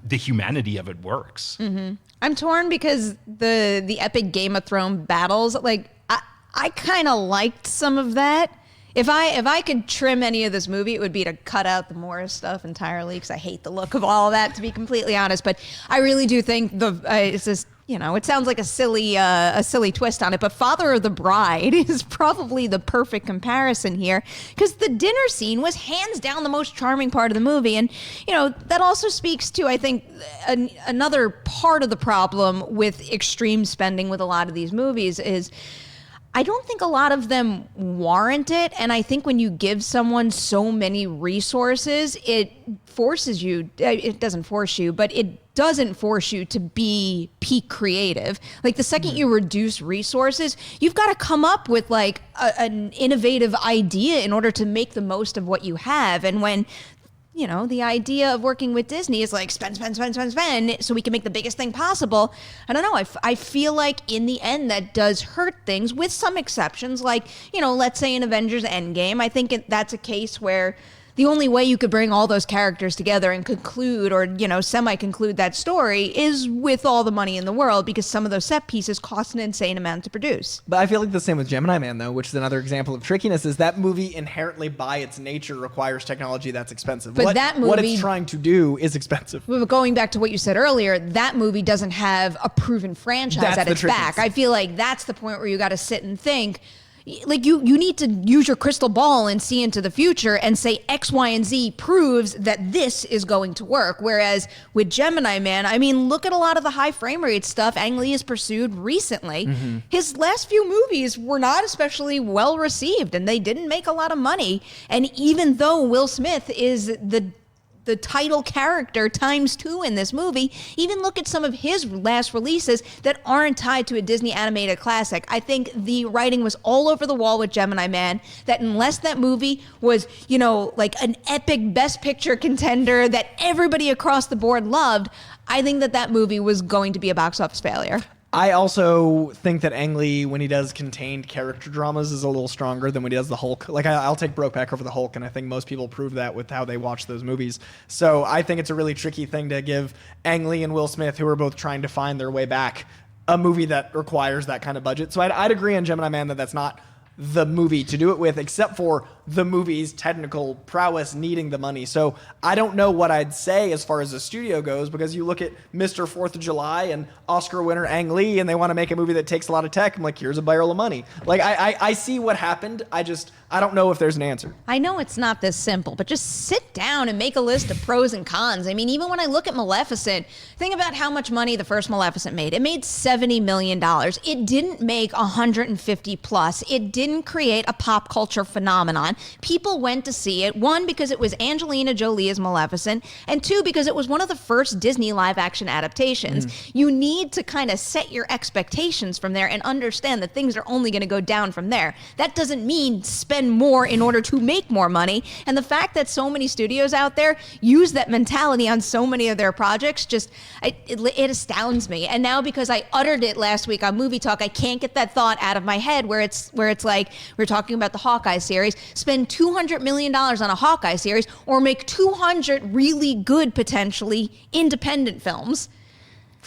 Speaker 4: the humanity of it works.
Speaker 1: Mm-hmm. I'm torn because the epic Game of Thrones battles, I kind of liked some of that. If I could trim any of this movie, it would be to cut out the Morris stuff entirely, because I hate the look of all of that, to be completely honest. But I really do think it's just, it sounds like a silly twist on it, but Father of the Bride is probably the perfect comparison here, because the dinner scene was hands down the most charming part of the movie. And, that also speaks to, I think, another part of the problem with extreme spending with a lot of these movies is I don't think a lot of them warrant it. And I think when you give someone so many resources, it forces you, it doesn't force you, but it doesn't force you to be peak creative. The second you reduce resources, you've got to come up with an innovative idea in order to make the most of what you have. And when the idea of working with Disney is spend, so we can make the biggest thing possible. I don't know. I feel like in the end that does hurt things, with some exceptions. Let's say in Avengers Endgame, I think that's a case where the only way you could bring all those characters together and conclude or, semi-conclude that story is with all the money in the world, because some of those set pieces cost an insane amount to produce.
Speaker 3: But I feel like the same with Gemini Man, though, which is another example of trickiness, is that movie inherently by its nature requires technology that's expensive.
Speaker 1: But that movie,
Speaker 3: what it's trying to do is expensive.
Speaker 1: But going back to what you said earlier, that movie doesn't have a proven franchise
Speaker 3: That's
Speaker 1: at
Speaker 3: the
Speaker 1: its
Speaker 3: trickiness.
Speaker 1: back. I feel like that's the point where you got to sit and think. You need to use your crystal ball and see into the future and say X, Y, and Z proves that this is going to work. Whereas with Gemini Man, look at a lot of the high frame rate stuff Ang Lee has pursued recently. Mm-hmm. His last few movies were not especially well received, and they didn't make a lot of money. And even though Will Smith is the title character ×2 in this movie, even look at some of his last releases that aren't tied to a Disney animated classic. I think the writing was all over the wall with Gemini Man, that unless that movie was, an epic best picture contender that everybody across the board loved, I think that movie was going to be a box office failure.
Speaker 3: I also think that Ang Lee, when he does contained character dramas, is a little stronger than when he does the Hulk. I'll take Brokeback over the Hulk, and I think most people prove that with how they watch those movies. So I think it's a really tricky thing to give Ang Lee and Will Smith, who are both trying to find their way back, a movie that requires that kind of budget. So I'd agree on Gemini Man that that's not the movie to do it with, except for the movie's technical prowess needing the money. So I don't know what I'd say as far as the studio goes, because you look at Mr. 4th of July and Oscar winner Ang Lee, and they want to make a movie that takes a lot of tech. I'm like, here's a barrel of money. I see what happened. I don't know if there's an answer.
Speaker 1: I know it's not this simple, but just sit down and make a list of pros and cons. Even when I look at Maleficent, think about how much money the first Maleficent made. It made $70 million. It didn't make 150 plus. It didn't didn't create a pop culture phenomenon. People went to see it, one, because it was Angelina Jolie as Maleficent, and two, because it was one of the first Disney live-action adaptations. You need to kind of set your expectations from there and understand that things are only going to go down from there. That doesn't mean spend more in order to make more money. And the fact that so many studios out there use that mentality on so many of their projects, it astounds me. And now, because I uttered it last week on Movie Talk, I can't get that thought out of my head where it's like, we're talking about the Hawkeye series, spend $200 million on a Hawkeye series, or make 200 really good, potentially, independent films.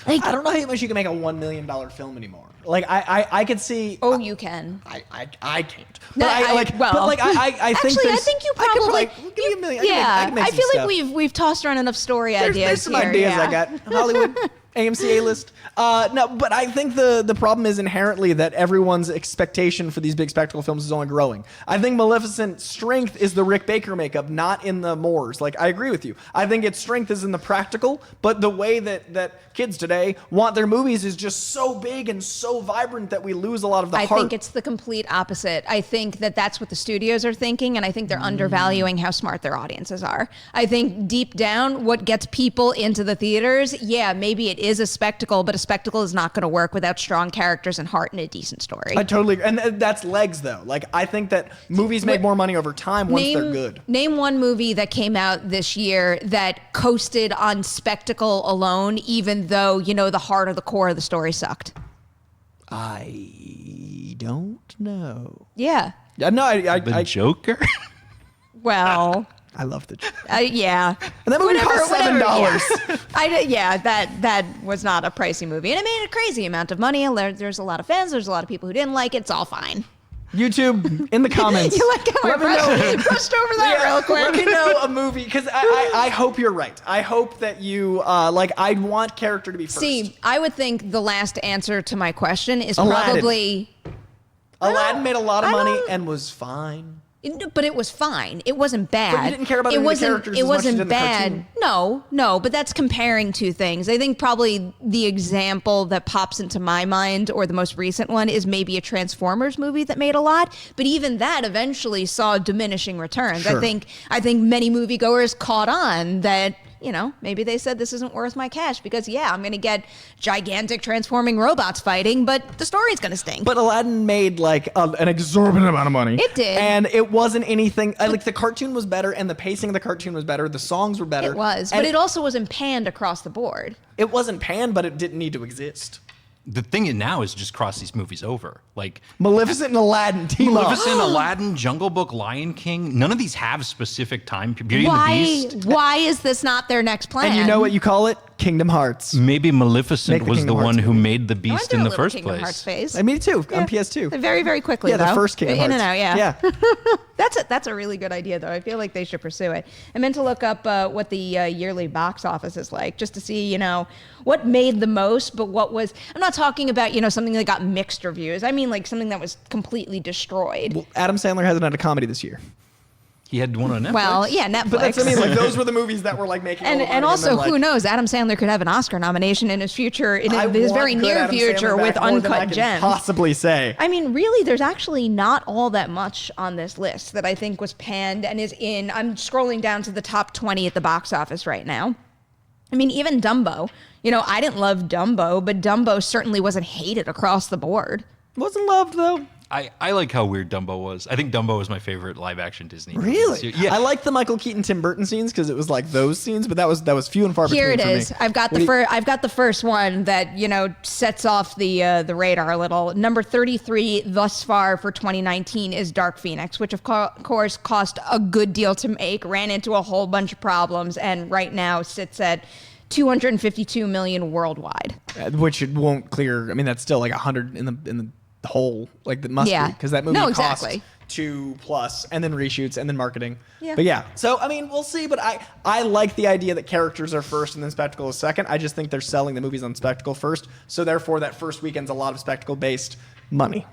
Speaker 1: Like,
Speaker 3: I don't know how much you can make a $1 million film anymore. Like I could see.
Speaker 1: Oh, you can.
Speaker 3: I can't. But
Speaker 1: No,
Speaker 3: I think
Speaker 1: actually, I think you probably.
Speaker 3: give me a million.
Speaker 1: Yeah,
Speaker 3: I can make
Speaker 1: I
Speaker 3: some
Speaker 1: feel
Speaker 3: stuff.
Speaker 1: like we've tossed around enough story ideas.
Speaker 3: There's some
Speaker 1: here,
Speaker 3: ideas
Speaker 1: yeah.
Speaker 3: I got. Hollywood, AMC A-list. No, but I think the problem is inherently that everyone's expectation for these big spectacle films is only growing. I think Maleficent's strength is the Rick Baker makeup, not in the mores. Like, I agree with you. I think its strength is in the practical, but the way that kids today want their movies is just so big and so vibrant that we lose a lot of the heart.
Speaker 1: I think it's the complete opposite. I think that that's what the studios are thinking, and I think they're undervaluing how smart their audiences are. I think deep down, what gets people into the theaters, yeah, maybe it is a spectacle, but a spectacle is not going to work without strong characters and heart and a decent story.
Speaker 3: I totally agree. And that's legs, though. Like, I think that movies make more money over time once they're good.
Speaker 1: Name one movie that came out this year that coasted on spectacle alone, even though, the heart or the core of the story sucked.
Speaker 3: I don't know.
Speaker 1: Yeah.
Speaker 3: No,
Speaker 4: The Joker?
Speaker 1: Well...
Speaker 3: I love the joke.
Speaker 1: Yeah.
Speaker 3: And that movie cost $7.
Speaker 1: Yeah, that was not a pricey movie. And it made a crazy amount of money. There's a lot of fans. There's a lot of people who didn't like it. It's all fine.
Speaker 3: YouTube, in the comments.
Speaker 1: You like how I brushed over that real quick?
Speaker 3: Let me know a movie, because I hope you're right. I hope that you, I want character to be first.
Speaker 1: See, I would think the last answer to my question is
Speaker 3: Aladdin.
Speaker 1: probably...
Speaker 3: Aladdin made a lot of money and was fine.
Speaker 1: But it was fine. It wasn't bad.
Speaker 3: But you didn't care about any of the characters as much as you did in the cartoon.
Speaker 1: No, but that's comparing two things. I think probably the example that pops into my mind, or the most recent one, is maybe a Transformers movie that made a lot. But even that eventually saw diminishing returns.
Speaker 3: Sure.
Speaker 1: I think many moviegoers caught on that, maybe they said this isn't worth my cash because, I'm going to get gigantic transforming robots fighting, but the story's going to stink.
Speaker 3: But Aladdin made an exorbitant amount of money.
Speaker 1: It did.
Speaker 3: And it wasn't anything, the cartoon was better and the pacing of the cartoon was better. The songs were better.
Speaker 1: It was, but it also wasn't panned across the board.
Speaker 3: It wasn't panned, but it didn't need to exist.
Speaker 4: The thing now is just cross these movies over. Like
Speaker 3: Maleficent and Aladdin team up.
Speaker 4: Maleficent, Aladdin, Jungle Book, Lion King. None of these have specific time. Beauty and the Beast.
Speaker 1: Why is this not their next plan?
Speaker 3: And you know what you call it? Kingdom Hearts.
Speaker 4: Maybe Maleficent was the
Speaker 3: Kingdom
Speaker 4: one
Speaker 3: Hearts
Speaker 4: who
Speaker 3: movie.
Speaker 4: made the
Speaker 1: I went
Speaker 4: Beast
Speaker 1: through
Speaker 4: in
Speaker 1: a
Speaker 4: the
Speaker 1: little
Speaker 4: first
Speaker 1: Kingdom
Speaker 4: place.
Speaker 1: Hearts phase.
Speaker 3: Me too, on PS2.
Speaker 1: Very, very quickly.
Speaker 3: Yeah, the
Speaker 1: though.
Speaker 3: first Kingdom
Speaker 1: In
Speaker 3: Hearts.
Speaker 1: and out, yeah.
Speaker 3: Yeah.
Speaker 1: That's a really good idea, though. I feel like they should pursue it. I meant to look up what the yearly box office is like, just to see, what made the most, but what was. I'm not talking about, something that got mixed reviews. I mean, like something that was completely destroyed.
Speaker 3: Well, Adam Sandler hasn't had a comedy this year.
Speaker 4: He had one on Netflix.
Speaker 1: Well, yeah, Netflix.
Speaker 3: But that's what I mean. Those were the movies that were making. all the money,
Speaker 1: And also,
Speaker 3: then,
Speaker 1: who knows? Adam Sandler could have an Oscar nomination in his future, in
Speaker 3: I
Speaker 1: his
Speaker 3: want
Speaker 1: very
Speaker 3: good
Speaker 1: near
Speaker 3: Adam
Speaker 1: future,
Speaker 3: Sandler
Speaker 1: with
Speaker 3: back more than I
Speaker 1: Uncut
Speaker 3: can
Speaker 1: Gems.
Speaker 3: possibly say.
Speaker 1: I mean, really, there's actually not all that much on this list that I think was panned and is in. I'm scrolling down to the top 20 at the box office right now. I mean, even Dumbo. I didn't love Dumbo, but Dumbo certainly wasn't hated across the board.
Speaker 3: Wasn't loved though.
Speaker 4: I like how weird Dumbo was. I think Dumbo was my favorite live action Disney movie
Speaker 3: Really?
Speaker 4: this year. Yeah.
Speaker 3: I like the Michael Keaton, Tim Burton scenes because it was like those scenes, but that was few and far between.
Speaker 1: Here it
Speaker 3: for
Speaker 1: is.
Speaker 3: me.
Speaker 1: I've got the first one that sets off the radar a little. Number 33 thus far for 2019 is Dark Phoenix, which of course cost a good deal to make, ran into a whole bunch of problems, and right now sits at $252 million worldwide.
Speaker 3: Which it won't clear. I mean, that's still like 100 in the whole, like, that must be, because that movie cost $2+ and then reshoots and then marketing.
Speaker 1: Yeah.
Speaker 3: But yeah, so I mean, we'll see. But I like the idea that characters are first and then spectacle is second. I just think they're selling the movies on spectacle first, so therefore that first weekend's a lot of spectacle based money.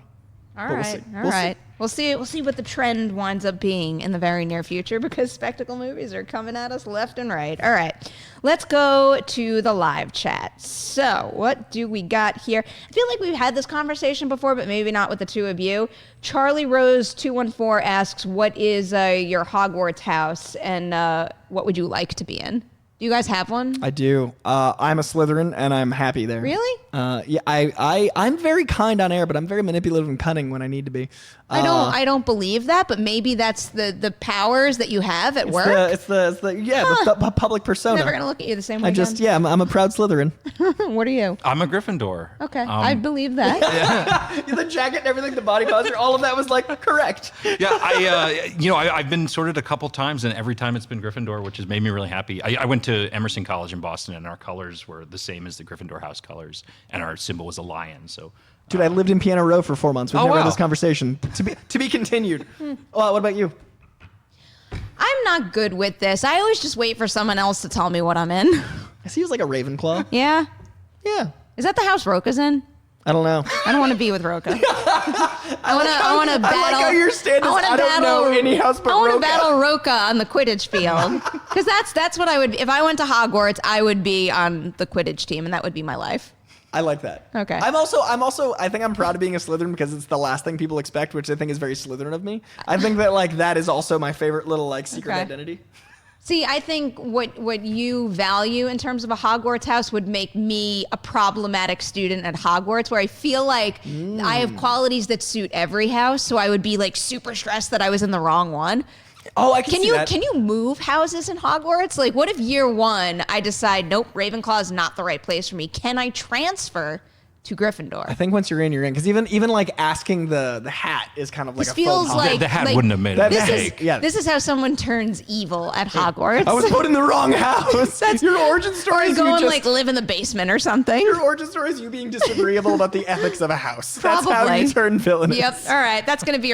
Speaker 1: All
Speaker 3: But
Speaker 1: right.
Speaker 3: we'll
Speaker 1: All right. We'll see what the trend winds up being in the very near future because spectacle movies are coming at us left and right. All right. Let's go to the live chat. So, what do we got here? I feel like we've had this conversation before, but maybe not with the two of you. Charlie Rose 214 asks, "What is your Hogwarts house and what would you like to be in?" Do you guys have one?
Speaker 3: I do. I'm a Slytherin, and I'm happy there.
Speaker 1: Really?
Speaker 3: Yeah, I'm very kind on air, but I'm very manipulative and cunning when I need to be.
Speaker 1: I don't believe that, but maybe that's the powers that you have at work.
Speaker 3: It's the public persona.
Speaker 1: Never gonna look at you the same way.
Speaker 3: I'm a proud Slytherin.
Speaker 1: What are you?
Speaker 4: I'm a Gryffindor.
Speaker 1: Okay, I believe that.
Speaker 3: The jacket and everything, the body posture, all of that was like correct.
Speaker 4: Yeah, I've been sorted a couple times, and every time it's been Gryffindor, which has made me really happy. I went to Emerson College in Boston, and our colors were the same as the Gryffindor house colors, and our symbol was a lion. So,
Speaker 3: Dude, I lived in Piano Row for 4 months. We've never
Speaker 4: wow.
Speaker 3: had this conversation. To be continued. Well, what about you?
Speaker 1: I'm not good with this. I always just wait for someone else to tell me what I'm in.
Speaker 3: I see you as like a Ravenclaw.
Speaker 1: Yeah.
Speaker 3: Yeah.
Speaker 1: Is that the house Roka's in?
Speaker 3: I don't know.
Speaker 1: I don't want to be with Roka. I want to battle.
Speaker 3: I like how your stand is, I don't know any house but
Speaker 1: I want to
Speaker 3: Roka.
Speaker 1: battle Roka on the Quidditch field because that's what I would. If I went to Hogwarts, I would be on the Quidditch team, and that would be my life.
Speaker 3: I like that.
Speaker 1: Okay.
Speaker 3: I'm also I think I'm proud of being a Slytherin because it's the last thing people expect, which I think is very Slytherin of me. I think that like that is also my favorite little like secret
Speaker 1: Okay.
Speaker 3: identity.
Speaker 1: See, I think what you value in terms of a Hogwarts house would make me a problematic student at Hogwarts, where I feel like I have qualities that suit every house, so I would be like super stressed that I was in the wrong one.
Speaker 3: Oh, I can see that.
Speaker 1: Can you move houses in Hogwarts? Like, what if year one I decide, nope, Ravenclaw is not the right place for me? Can I transfer to Gryffindor?
Speaker 3: I think once you're in, because even like asking the hat is kind of like
Speaker 1: This
Speaker 3: a
Speaker 1: feels
Speaker 3: faux pas.
Speaker 1: like
Speaker 4: the hat
Speaker 1: like,
Speaker 4: wouldn't have made a
Speaker 3: That-
Speaker 4: mistake.
Speaker 3: yeah.
Speaker 1: This is how someone turns evil at Hogwarts.
Speaker 3: I was put in the wrong house. Your origin story
Speaker 1: or
Speaker 3: is
Speaker 1: go
Speaker 3: you
Speaker 1: and
Speaker 3: just,
Speaker 1: like live in the basement or something.
Speaker 3: your origin story is you being disagreeable about the ethics of a house. That's how
Speaker 1: Probably.
Speaker 3: you turn villainous.
Speaker 1: Yep. All right. That's going to be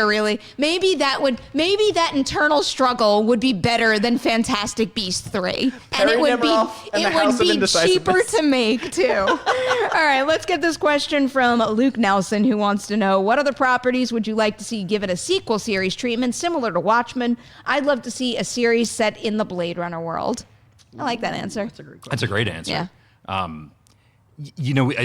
Speaker 1: maybe that internal struggle would be better than Fantastic Beasts 3. And it
Speaker 3: Perri
Speaker 1: would
Speaker 3: Nemiroff and the
Speaker 1: it
Speaker 3: House
Speaker 1: would
Speaker 3: of
Speaker 1: be
Speaker 3: Indecisiveness.
Speaker 1: cheaper to make too. All right. Let's get this question from Luke Nelson, who wants to know, what other properties would you like to see given a sequel series treatment similar to Watchmen? I'd love to see a series set in the Blade Runner world. I like that answer.
Speaker 4: That's a great answer.
Speaker 1: Yeah.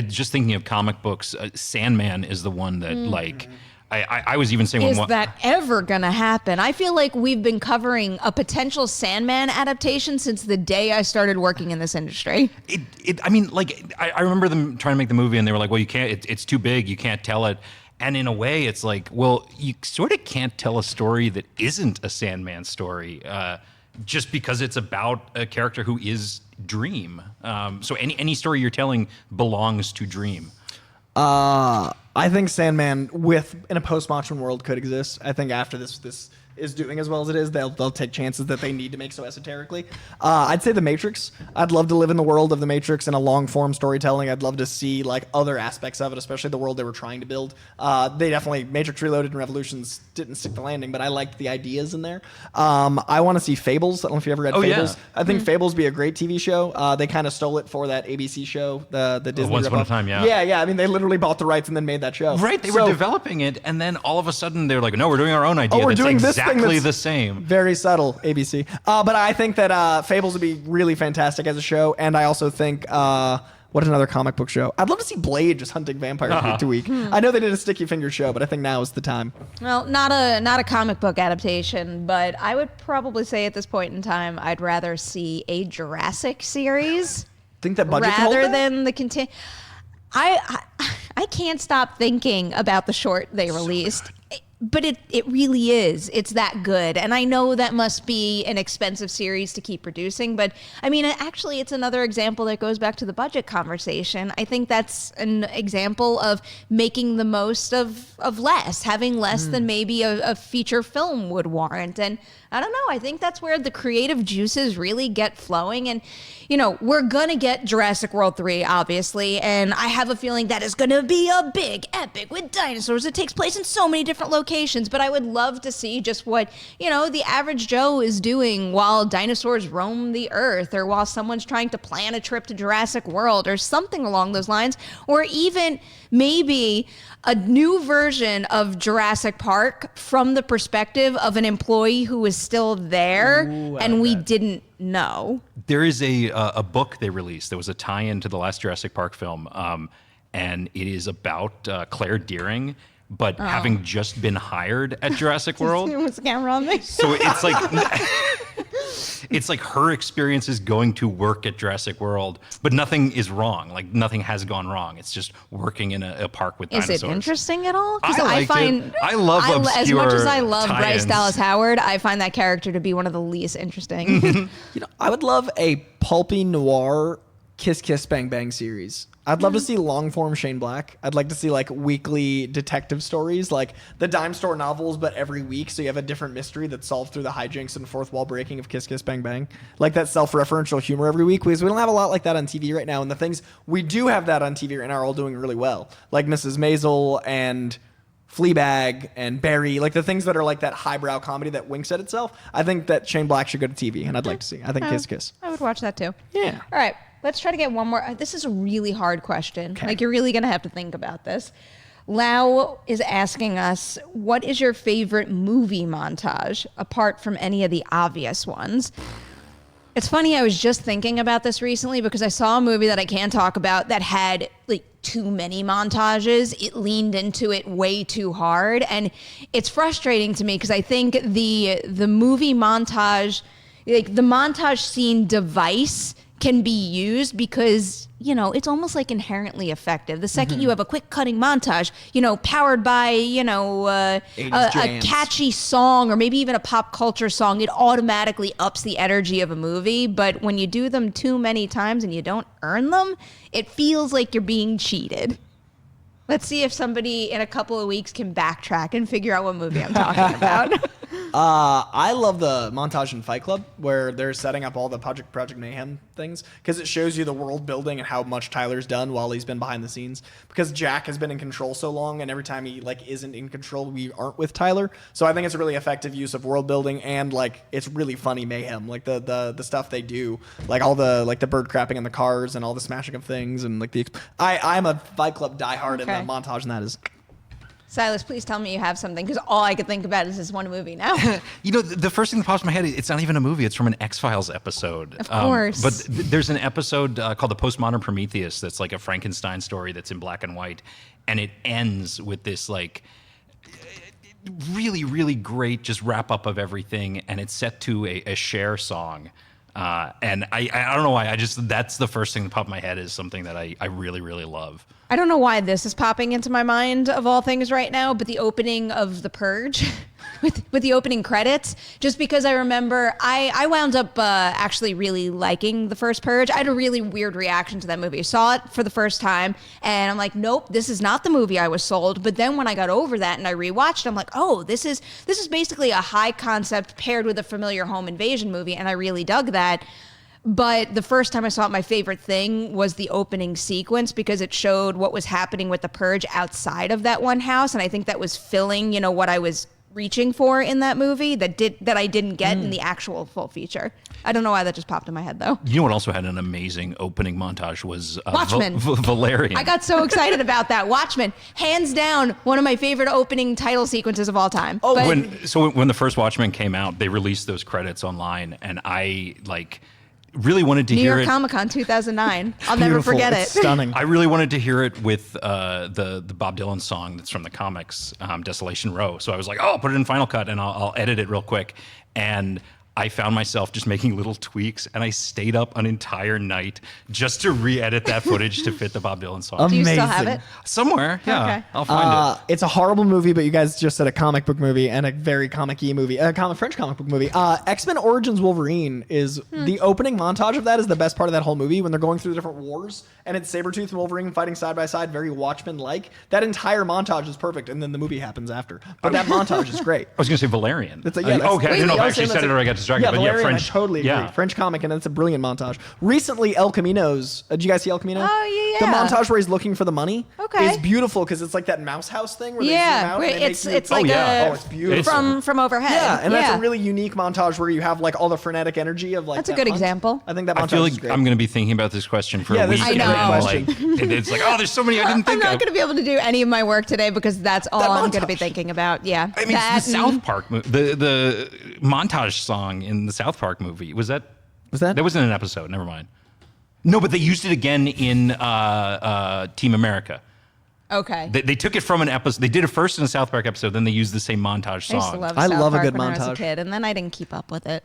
Speaker 4: Just thinking of comic books, Sandman is the one that I was even saying
Speaker 1: Is
Speaker 4: when
Speaker 1: that ever going to happen? I feel like we've been covering a potential Sandman adaptation since the day I started working in this industry.
Speaker 4: I remember them trying to make the movie and they were like, well, you can't, it's too big, you can't tell it. And in a way, it's like, well, you sort of can't tell a story that isn't a Sandman story just because it's about a character who is Dream. So any story you're telling belongs to Dream.
Speaker 3: I think Sandman in a post-Watchmen world could exist. I think after this is doing as well as it is, they'll take chances that they need to make so esoterically. I'd say The Matrix. I'd love to live in the world of The Matrix in a long-form storytelling. I'd love to see like other aspects of it, especially the world they were trying to build. They definitely, Matrix Reloaded and Revolutions didn't stick the landing, but I liked the ideas in there. I want to see Fables. I don't know if you ever read Fables.
Speaker 4: Yeah.
Speaker 3: I think Fables would be a great TV show. They kind of stole it for that ABC show, the Disney
Speaker 4: Once Upon a
Speaker 3: ripoff.
Speaker 4: Time, yeah.
Speaker 3: Yeah. I mean, they literally bought the rights and then made that show.
Speaker 4: Right, they were developing it, and then all of a sudden they're like, no, we're doing our own idea.
Speaker 3: we're
Speaker 4: that's
Speaker 3: doing this thing
Speaker 4: exactly
Speaker 3: that's
Speaker 4: the same.
Speaker 3: Very subtle, ABC. But I think that Fables would be really fantastic as a show, and I also think what another comic book show? I'd love to see Blade just hunting vampires week to week. I know they did a Sticky Fingers show, but I think now is the time.
Speaker 1: Well, not a comic book adaptation, but I would probably say at this point in time, I'd rather see a Jurassic series
Speaker 3: Think that budget can hold
Speaker 1: rather
Speaker 3: that?
Speaker 1: than the I can't stop thinking about the short they released. But it really is. It's that good. And I know that must be an expensive series to keep producing. But I mean, actually, it's another example that goes back to the budget conversation. I think that's an example of making the most of less, having less than maybe a feature film would warrant. And I don't know. I think that's where the creative juices really get flowing. And, we're going to get Jurassic World 3, obviously. And I have a feeling that is going to be a big epic with dinosaurs. It takes place in so many different locations. locations, but I would love to see just what, the average Joe is doing while dinosaurs roam the earth, or while someone's trying to plan a trip to Jurassic World or something along those lines, or even maybe a new version of Jurassic Park from the perspective of an employee who was still there and we didn't know.
Speaker 4: There is a book they released. There was a tie-in to the last Jurassic Park film, and it is about Claire Dearing, but having just been hired at Jurassic World.
Speaker 1: What's the camera on me?
Speaker 4: So it's like it's like her experience is going to work at Jurassic World, but nothing is wrong. Like nothing has gone wrong. It's just working in a park with dinosaurs.
Speaker 1: Is it interesting at all? Because
Speaker 4: I find it. I love obscure
Speaker 1: as much as I love
Speaker 4: tie-ins.
Speaker 1: Bryce Dallas Howard, I find that character to be one of the least interesting.
Speaker 3: I would love a pulpy noir Kiss Kiss Bang Bang series. I'd love to see long form Shane Black. I'd like to see like weekly detective stories, like the dime store novels, but every week. So you have a different mystery that's solved through the hijinks and fourth wall breaking of Kiss Kiss Bang Bang. Like that self-referential humor every week, because we don't have a lot like that on TV right now. And the things we do have that on TV right now are all doing really well. Like Mrs. Maisel and Fleabag and Barry, like the things that are like that highbrow comedy that winks at itself. I think that Shane Black should go to TV, and I'd like to see. I think Kiss Kiss.
Speaker 1: I would watch that too.
Speaker 3: Yeah.
Speaker 1: All right. Let's try to get one more. This is a really hard question.
Speaker 3: Okay.
Speaker 1: Like, you're really going to have to think about this. Lau is asking us, what is your favorite movie montage, apart from any of the obvious ones? It's funny, I was just thinking about this recently because I saw a movie that I can't talk about that had like too many montages. It leaned into it way too hard. And it's frustrating to me because I think the movie montage, like the montage scene device, can be used because, it's almost like inherently effective. The second you have a quick cutting montage, powered by, a catchy song or maybe even a pop culture song, it automatically ups the energy of a movie. But when you do them too many times and you don't earn them, it feels like you're being cheated. Let's see if somebody in a couple of weeks can backtrack and figure out what movie I'm talking about.
Speaker 3: I love the montage in Fight Club where they're setting up all the Project Mayhem things, because it shows you the world building and how much Tyler's done while he's been behind the scenes, because Jack has been in control so long, and every time he isn't in control, we aren't with Tyler. So I think it's a really effective use of world building, and it's really funny mayhem, like the stuff they do, like all the the bird crapping in the cars and all the smashing of things, and I'm a Fight Club diehard, and the montage in that is.
Speaker 1: Silas, please tell me you have something, because all I could think about is this one movie now.
Speaker 4: The first thing that pops in my head, it's not even a movie. It's from an X-Files episode.
Speaker 1: Of course.
Speaker 4: But there's an episode called The Postmodern Prometheus that's like a Frankenstein story that's in black and white. And it ends with this really, really great just wrap up of everything. And it's set to a Cher song. And I don't know why. That's the first thing that popped in my head is something that I really, really love.
Speaker 1: I don't know why this is popping into my mind of all things right now, but the opening of The Purge with the opening credits, just because I remember I wound up actually really liking the first Purge. I had a really weird reaction to that movie. I saw it for the first time and I'm like, nope, this is not the movie I was sold. But then when I got over that and I rewatched, I'm like, oh, this is basically a high concept paired with a familiar home invasion movie. And I really dug that. But the first time I saw it, my favorite thing was the opening sequence, because it showed what was happening with the Purge outside of that one house. And I think that was filling, what I was reaching for in that movie that I didn't get in the actual full feature. I don't know why that just popped in my head, though.
Speaker 4: You know what also had an amazing opening montage was
Speaker 1: Watchmen.
Speaker 4: Valerian.
Speaker 1: I got so excited about that. Watchmen, hands down, one of my favorite opening title sequences of all time.
Speaker 3: Oh,
Speaker 4: when the first Watchmen came out, they released those credits online, and I really wanted to
Speaker 1: New
Speaker 4: hear
Speaker 1: York
Speaker 4: it.
Speaker 1: Comic Con 2009. I'll never forget it.
Speaker 3: It's stunning.
Speaker 4: I really wanted to hear it with the Bob Dylan song that's from the comics, Desolation Row. So I was like, oh, I'll put it in Final Cut and I'll edit it real quick. And I found myself just making little tweaks, and I stayed up an entire night just to re-edit that footage to fit the Bob Dylan song.
Speaker 1: Do you still have it?
Speaker 4: Somewhere, yeah.
Speaker 1: Okay.
Speaker 4: I'll find it.
Speaker 3: It's a horrible movie, but you guys just said a comic book movie and a very comic-y movie, French comic book movie. X-Men Origins Wolverine is the opening montage of that is the best part of that whole movie, when they're going through the different wars, and it's Sabretooth and Wolverine fighting side by side, very Watchmen-like. That entire montage is perfect, and then the movie happens after. But that montage is great.
Speaker 4: I was going to say Valerian.
Speaker 3: It's like, yeah, that's-
Speaker 4: okay, I
Speaker 3: wait,
Speaker 4: didn't know if
Speaker 3: I
Speaker 4: I
Speaker 3: was
Speaker 4: actually
Speaker 3: saying
Speaker 4: said it
Speaker 3: that's
Speaker 4: or I got distracted.
Speaker 3: Yeah,
Speaker 4: but
Speaker 3: Valerian,
Speaker 4: French.
Speaker 3: I totally agree.
Speaker 4: Yeah.
Speaker 3: French comic, and it's a brilliant montage. Recently, El Camino's. Did you guys see El Camino?
Speaker 1: Oh, yeah.
Speaker 3: The montage where he's looking for the money.
Speaker 1: Okay.
Speaker 3: Is beautiful because it's like that mouse house thing where they zoom
Speaker 1: Yeah,
Speaker 3: out.
Speaker 1: where
Speaker 3: and they
Speaker 1: it's
Speaker 3: make you-
Speaker 1: it's like
Speaker 4: yeah.
Speaker 3: Oh, it's beautiful.
Speaker 1: from overhead.
Speaker 3: Yeah, and that's a really unique montage where you have like all the frenetic energy of like.
Speaker 1: That's a
Speaker 3: that
Speaker 1: good
Speaker 3: hunt.
Speaker 1: example.
Speaker 3: I think that montage
Speaker 4: I feel
Speaker 3: is
Speaker 4: like
Speaker 3: great.
Speaker 4: I'm going to be thinking about this question for
Speaker 3: Yeah,
Speaker 4: a
Speaker 3: this
Speaker 4: week.
Speaker 3: is a
Speaker 1: great
Speaker 4: and then,
Speaker 3: question.
Speaker 4: like, it's like, oh, there's so many I didn't
Speaker 1: I'm
Speaker 4: think
Speaker 1: not
Speaker 4: of.
Speaker 1: going to be able to do any of my work today because that's all
Speaker 3: That
Speaker 1: I'm going to be
Speaker 3: montage.
Speaker 1: thinking about. Yeah.
Speaker 4: I mean, it's the South Park, the montage song in the South Park movie. Was that? That wasn't an episode. Never mind. No, but they used it again in Team America.
Speaker 1: Okay.
Speaker 4: They took it from an episode. They did it first in a South Park episode, then they used the same montage
Speaker 1: I used to
Speaker 4: song.
Speaker 1: love
Speaker 3: I
Speaker 1: South
Speaker 3: love a
Speaker 1: Park
Speaker 3: good
Speaker 1: when I was a
Speaker 3: montage.
Speaker 1: kid, and then I didn't keep up with it.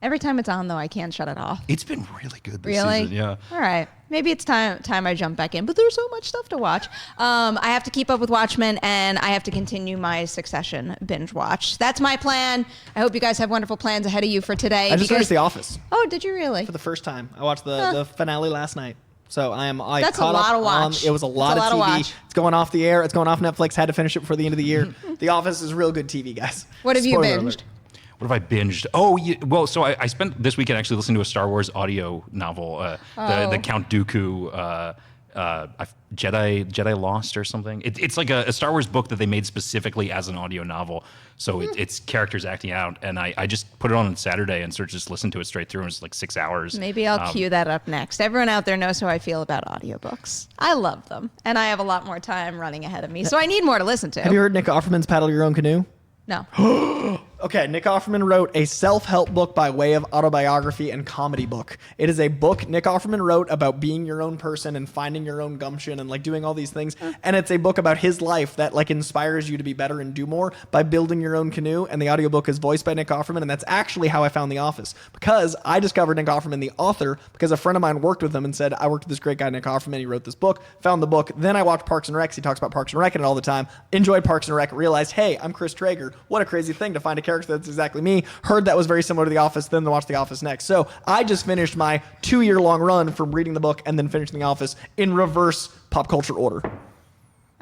Speaker 1: Every time it's on, though, I can't shut it off.
Speaker 4: It's been really good this
Speaker 1: Really?
Speaker 4: season. Yeah.
Speaker 1: All right. Maybe it's time I jump back in, but there's so much stuff to watch. I have to keep up with Watchmen, and I have to continue my Succession binge watch. That's my plan. I hope you guys have wonderful plans ahead of you for today.
Speaker 3: I just finished The Office
Speaker 1: Oh, did you really?
Speaker 3: for the first time. I watched the finale last night. So I
Speaker 1: That's a
Speaker 3: caught
Speaker 1: lot
Speaker 3: up
Speaker 1: to watch.
Speaker 3: it was a lot
Speaker 1: It's a
Speaker 3: of
Speaker 1: lot to
Speaker 3: TV.
Speaker 1: watch.
Speaker 3: It's going off the air. It's going off Netflix. Had to finish it before the end of the year. The Office is real good TV, guys.
Speaker 1: What have you
Speaker 3: Spoiler
Speaker 1: binged?
Speaker 3: alert.
Speaker 4: What have I binged? Oh, yeah, well, so I spent this weekend actually listening to a Star Wars audio novel, the Count Dooku Jedi Lost or something. It's like a Star Wars book that they made specifically as an audio novel. So it's characters acting out, and I just put it on Saturday and sort of just listened to it straight through. And it's like 6 hours.
Speaker 1: Maybe I'll cue that up next. Everyone out there knows how I feel about audiobooks. I love them, and I have a lot more time running ahead of me, so I need more to listen to.
Speaker 3: Have you heard Nick Offerman's Paddle Your Own Canoe?
Speaker 1: No.
Speaker 3: Okay, Nick Offerman wrote a self-help book by way of autobiography and comedy book. It is a book Nick Offerman wrote about being your own person and finding your own gumption and like doing all these things. And it's a book about his life that like inspires you to be better and do more by building your own canoe. And the audiobook is voiced by Nick Offerman. And that's actually how I found The Office, because I discovered Nick Offerman, the author, because a friend of mine worked with him and said, I worked with this great guy, Nick Offerman. He wrote this book, found the book. Then I watched Parks and Rec. He talks about Parks and Rec in it all the time. Enjoyed Parks and Rec. Realized, hey, I'm Chris Traeger. What a crazy thing to find a character that's exactly me. Heard that was very similar to The Office, then watched The Office next. So I just finished my 2-year-long run from reading the book and then finishing The Office in reverse pop culture order.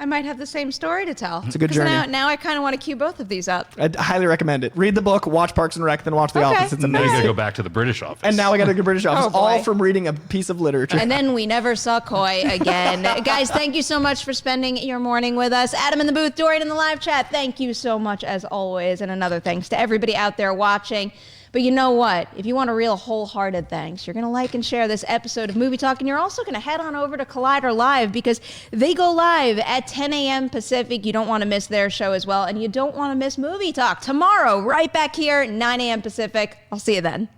Speaker 1: I might have the same story to tell.
Speaker 3: It's a good
Speaker 1: 'Cause
Speaker 3: journey.
Speaker 1: Now I kind of want to cue both of these up.
Speaker 3: I highly recommend it. Read the book, watch Parks and Rec, then watch The
Speaker 1: Okay.
Speaker 3: Office. It's
Speaker 4: And now you
Speaker 3: amazing.
Speaker 4: got to go back to the British office.
Speaker 3: And now I got to go British Office,
Speaker 1: Oh, boy.
Speaker 3: all from reading a piece of literature.
Speaker 1: And then we never saw Coy again. Guys, thank you so much for spending your morning with us. Adam in the booth, Dorian in the live chat, thank you so much as always. And another thanks to everybody out there watching. But you know what? If you want a real wholehearted thanks, you're going to like and share this episode of Movie Talk. And you're also going to head on over to Collider Live because they go live at 10 a.m. Pacific. You don't want to miss their show as well. And you don't want to miss Movie Talk tomorrow, right back here, 9 a.m. Pacific. I'll see you then.